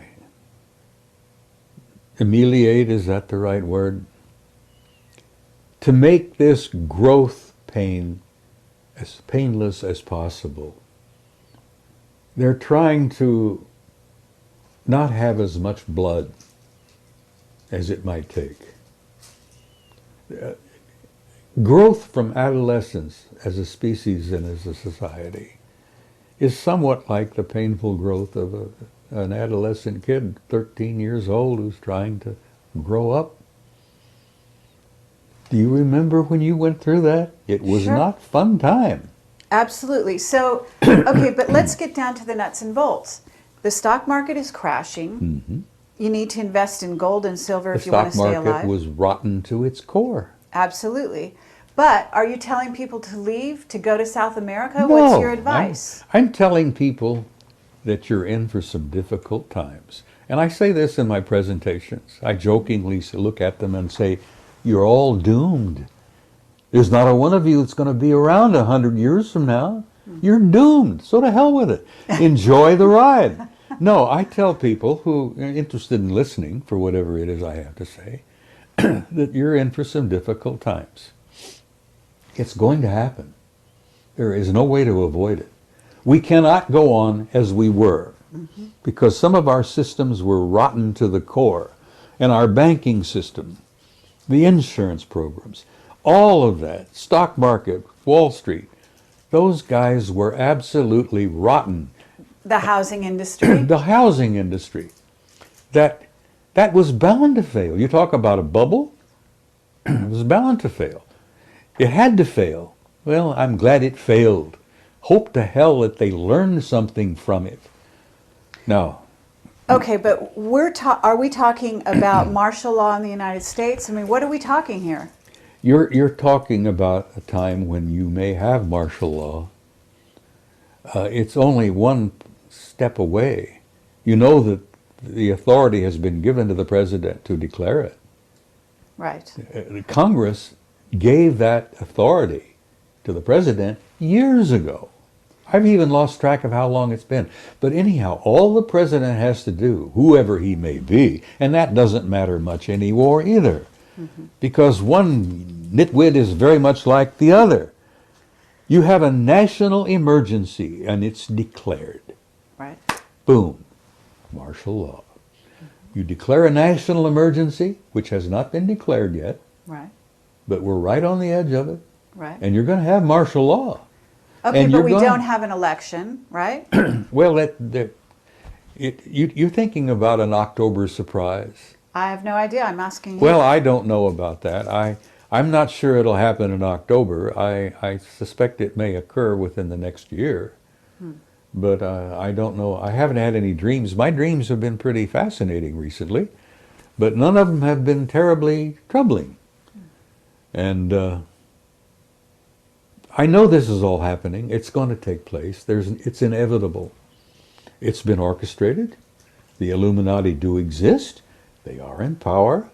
ameliorate, is that the right word? To make this growth pain as painless as possible. They're trying to not have as much blood as it might take. Growth from adolescence as a species and as a society is somewhat like the painful growth of an adolescent kid, 13 years old, who's trying to grow up. Do you remember when you went through that? It was Sure. not fun time. Absolutely. So, okay, but let's get down to the nuts and bolts. The stock market is crashing. You need to invest in gold and silver The if you want stock to stay market alive. was rotten to its core. Absolutely. But are you telling people to leave, to go to South America? What's your advice? I'm telling people that you're in for some difficult times. And I say this in my presentations. I jokingly look at them and say, you're all doomed. There's not a one of you that's going to be around 100 years from now. You're doomed. So to hell with it. Enjoy the ride. No, I tell people who are interested in listening for whatever it is I have to say, that you're in for some difficult times. It's going to happen. There is no way to avoid it. We cannot go on as we were, because some of our systems were rotten to the core, and our banking system, the insurance programs, all of that, stock market, Wall Street, those guys were absolutely rotten. The housing industry? The housing industry, that was bound to fail. You talk about a bubble, it was bound to fail. It had to fail. Well, I'm glad it failed. Hope to hell that they learned something from it. Now, Okay, but are we talking about martial law in the United States? I mean, what are we talking here? you're talking about a time when you may have martial law. It's only one step away. You know that the authority has been given to the president to declare it. Right. Congress gave that authority to the president years ago. I've even lost track of how long it's been. But anyhow, all the president has to do, whoever he may be, and that doesn't matter much anymore either, because one nitwit is very much like the other. You have a national emergency, and it's declared. Right. Boom, martial law. You declare a national emergency, which has not been declared yet, Right. but we're right on the edge of it, Right. and you're going to have martial law. Okay, and but you're we gonna- don't have an election, right? Well, you're thinking about an October surprise. I have no idea. I'm asking you. Well, I don't know about that. I'm not sure it'll happen in October. I suspect it may occur within the next year. But I don't know. I haven't had any dreams. My dreams have been pretty fascinating recently, but none of them have been terribly troubling. And I know this is all happening. It's going to take place. It's inevitable. It's been orchestrated. The Illuminati do exist. They are in power.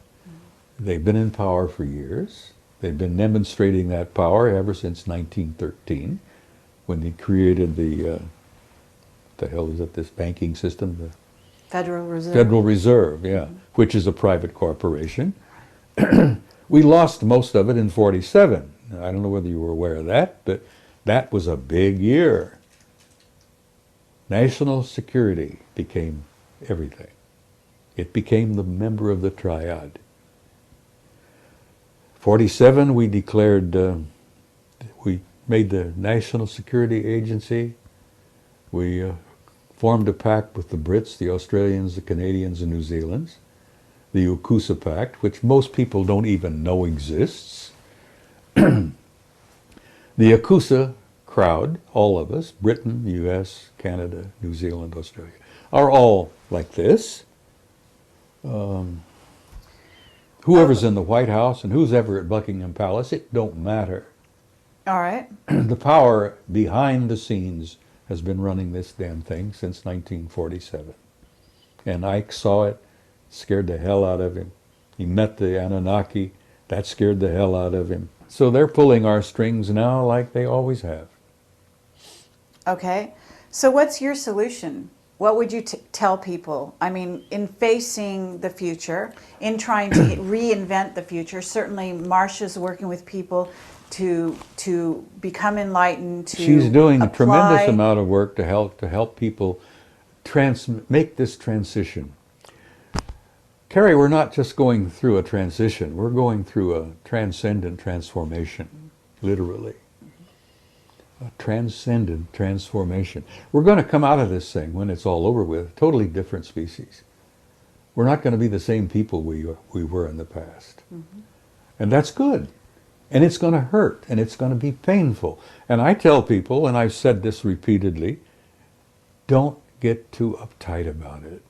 They've been in power for years. They've been demonstrating that power ever since 1913, when they created the hell is it, this banking system? The Federal Reserve. Federal Reserve, yeah, which is a private corporation. We lost most of it in 47. I don't know whether you were aware of that, but that was a big year. National security became everything. It became the member of the triad. 47, we declared, we made the National Security Agency. We formed a pact with the Brits, the Australians, the Canadians, and New Zealanders. The UKUSA Pact, which most people don't even know exists. The UKUSA crowd, all of us, Britain, the US, Canada, New Zealand, Australia, are all like this. Whoever's in the White House and who's ever at Buckingham Palace, it don't matter. All right. The power behind the scenes has been running this damn thing since 1947. And Ike saw it, scared the hell out of him. He met the Anunnaki, that scared the hell out of him. So they're pulling our strings now like they always have. Okay. So what's your solution? What would you tell people? I mean, in facing the future, in trying to reinvent the future, certainly Marsha's working with people to become enlightened, to She's doing a apply. tremendous amount of work to help people make this transition. Carrie, we're not just going through a transition, we're going through a transcendent transformation, literally. A transcendent transformation. We're going to come out of this thing when it's all over with, totally different species. We're not going to be the same people we were in the past. And that's good. And it's going to hurt, and it's going to be painful. And I tell people, and I've said this repeatedly, don't get too uptight about it.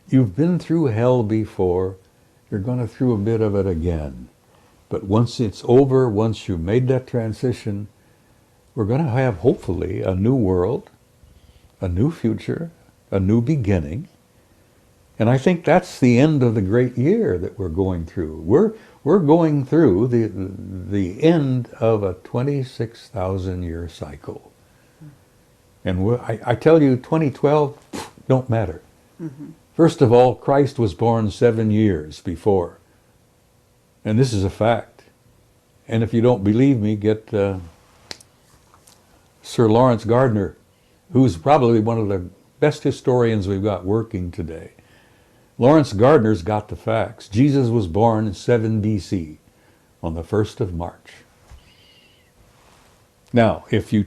You've been through hell before, you're going through a bit of it again. But once it's over, once you've made that transition, we're going to have, hopefully, a new world, a new future, a new beginning. And I think that's the end of the great year that we're going through. We're going through the end of a 26,000-year cycle. And I tell you, 2012 don't matter. First of all, Christ was born 7 years before. And this is a fact. And if you don't believe me, get Sir Lawrence Gardner, who's probably one of the best historians we've got working today. Lawrence Gardner's got the facts. Jesus was born in 7 BC on the 1st of March. Now, if you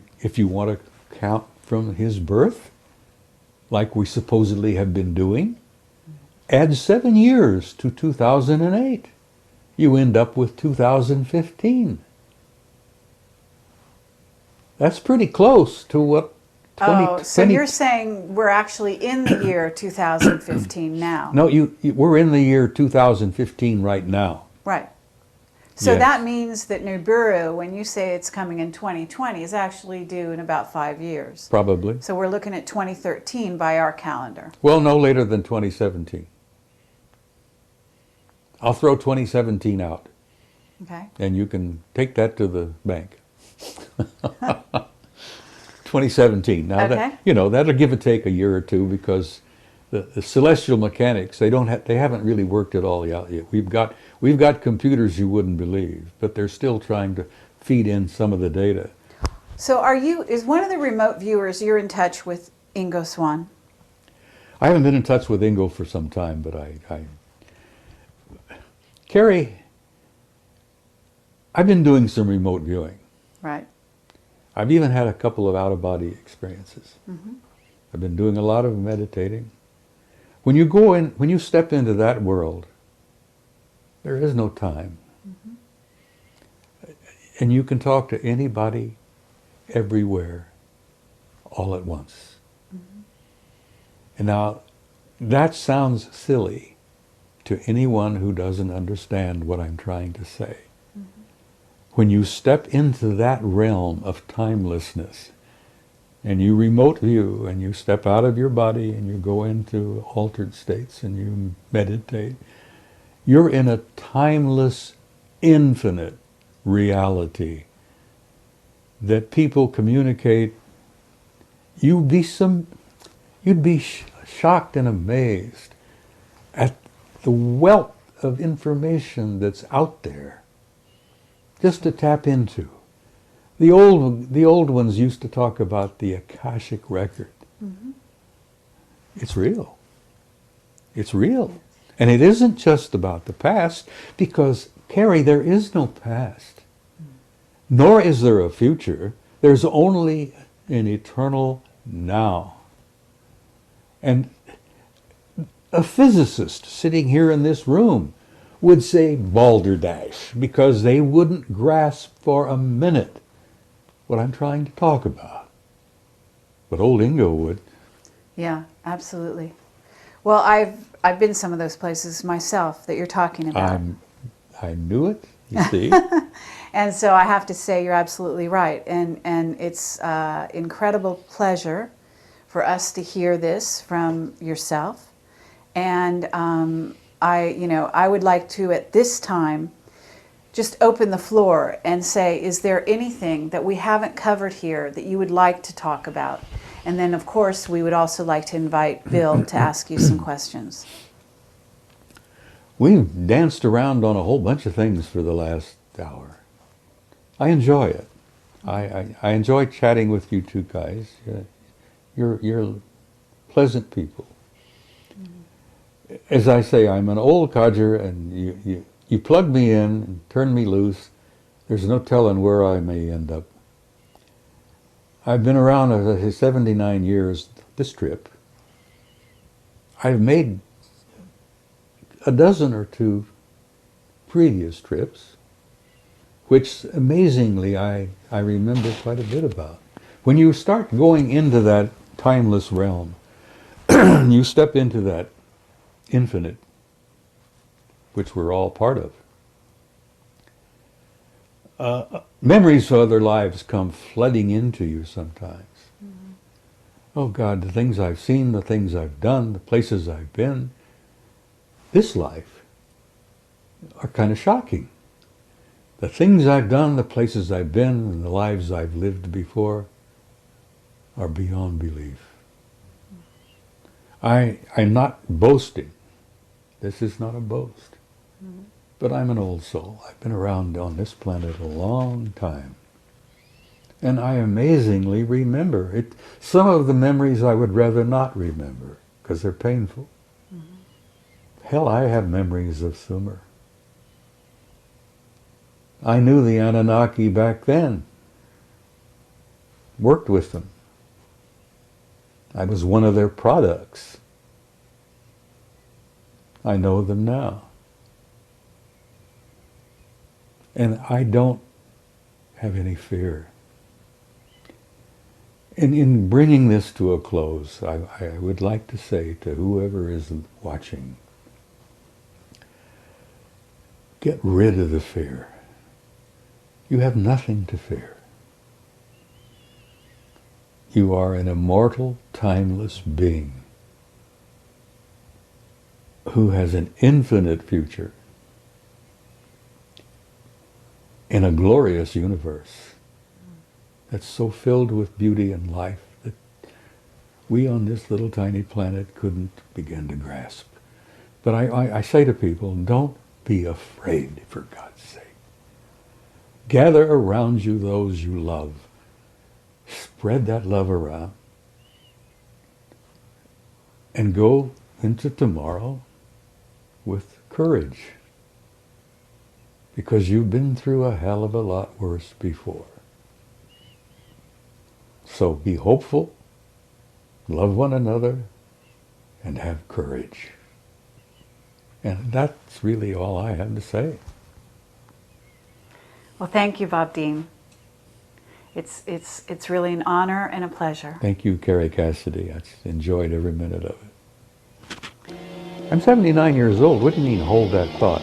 want to count from his birth, like we supposedly have been doing, add 7 years to 2008. You end up with 2015. That's pretty close to what 2020... so you're saying we're actually in the year 2015 now. No, we're in the year 2015 right now. Right. So Yes. that means that Nibiru, when you say it's coming in 2020, is actually due in about 5 years. Probably. So we're looking at 2013 by our calendar. Well, no later than 2017. I'll throw 2017 out, and you can take that to the bank. 2017. Now Okay. that that'll give or take a year or two, because the celestial mechanics, they haven't really worked it all out yet. We've got computers you wouldn't believe, but they're still trying to feed in some of the data. So is one of the remote viewers, you're in touch with Ingo Swann? I haven't been in touch with Ingo for some time, but Carrie, I've been doing some remote viewing. Right. I've even had a couple of out-of-body experiences. Mm-hmm. I've been doing a lot of meditating. When you step into that world, there is no time. Mm-hmm. And you can talk to anybody, everywhere, all at once. Mm-hmm. And now, that sounds silly to anyone who doesn't understand what I'm trying to say. Mm-hmm. When you step into that realm of timelessness, and you remote view, and you step out of your body, and you go into altered states, and you meditate, you're in a timeless, infinite reality that people communicate. You'd be shocked and amazed at the wealth of information that's out there just to tap into. The old ones used to talk about the Akashic record. Mm-hmm. It's real. It's real. And it isn't just about the past, because, Carrie, there is no past. Nor is there a future. There's only an eternal now. And a physicist sitting here in this room would say balderdash, because they wouldn't grasp for a minute what I'm trying to talk about. But old Ingo would. Yeah, absolutely. Well, I've been some of those places myself that you're talking about. I knew it, you see. And so I have to say you're absolutely right. And it's incredible pleasure for us to hear this from yourself. And I would like to, at this time, just open the floor and say, is there anything that we haven't covered here that you would like to talk about? And then, of course, we would also like to invite Bill to ask you some questions. We've danced around on a whole bunch of things for the last hour. I enjoy it. I enjoy chatting with you two guys. You're pleasant people. As I say, I'm an old codger, and you plug me in and turn me loose. There's no telling where I may end up. I've been around, as I say, 79 years this trip. I've made a dozen or two previous trips, which amazingly I remember quite a bit about. When you start going into that timeless realm, you step into that infinite, which we're all part of. Memories of other lives come flooding into you sometimes. Mm-hmm. Oh God, the things I've seen, the things I've done, the places I've been, this life, are kind of shocking. The things I've done, the places I've been, and the lives I've lived before are beyond belief. I'm not boasting. This is not a boast. Mm-hmm. But I'm an old soul. I've been around on this planet a long time. And I amazingly remember it. Some of the memories I would rather not remember, because they're painful. Mm-hmm. Hell, I have memories of Sumer. I knew the Anunnaki back then. Worked with them. I was one of their products. I know them now. And I don't have any fear. And in bringing this to a close, I would like to say to whoever is watching, get rid of the fear. You have nothing to fear. You are an immortal, timeless being who has an infinite future in a glorious universe. that's so filled with beauty and life that we on this little tiny planet couldn't begin to grasp. But I say to people, don't be afraid, for God's sake. Gather around you those you love. Spread that love around. And go into tomorrow with courage. Because you've been through a hell of a lot worse before. So be hopeful, love one another, and have courage. And that's really all I have to say. Well, thank you, Bob Dean. It's really an honor and a pleasure. Thank you, Carrie Cassidy. I enjoyed every minute of it. I'm 79 years old. What do you mean, hold that thought?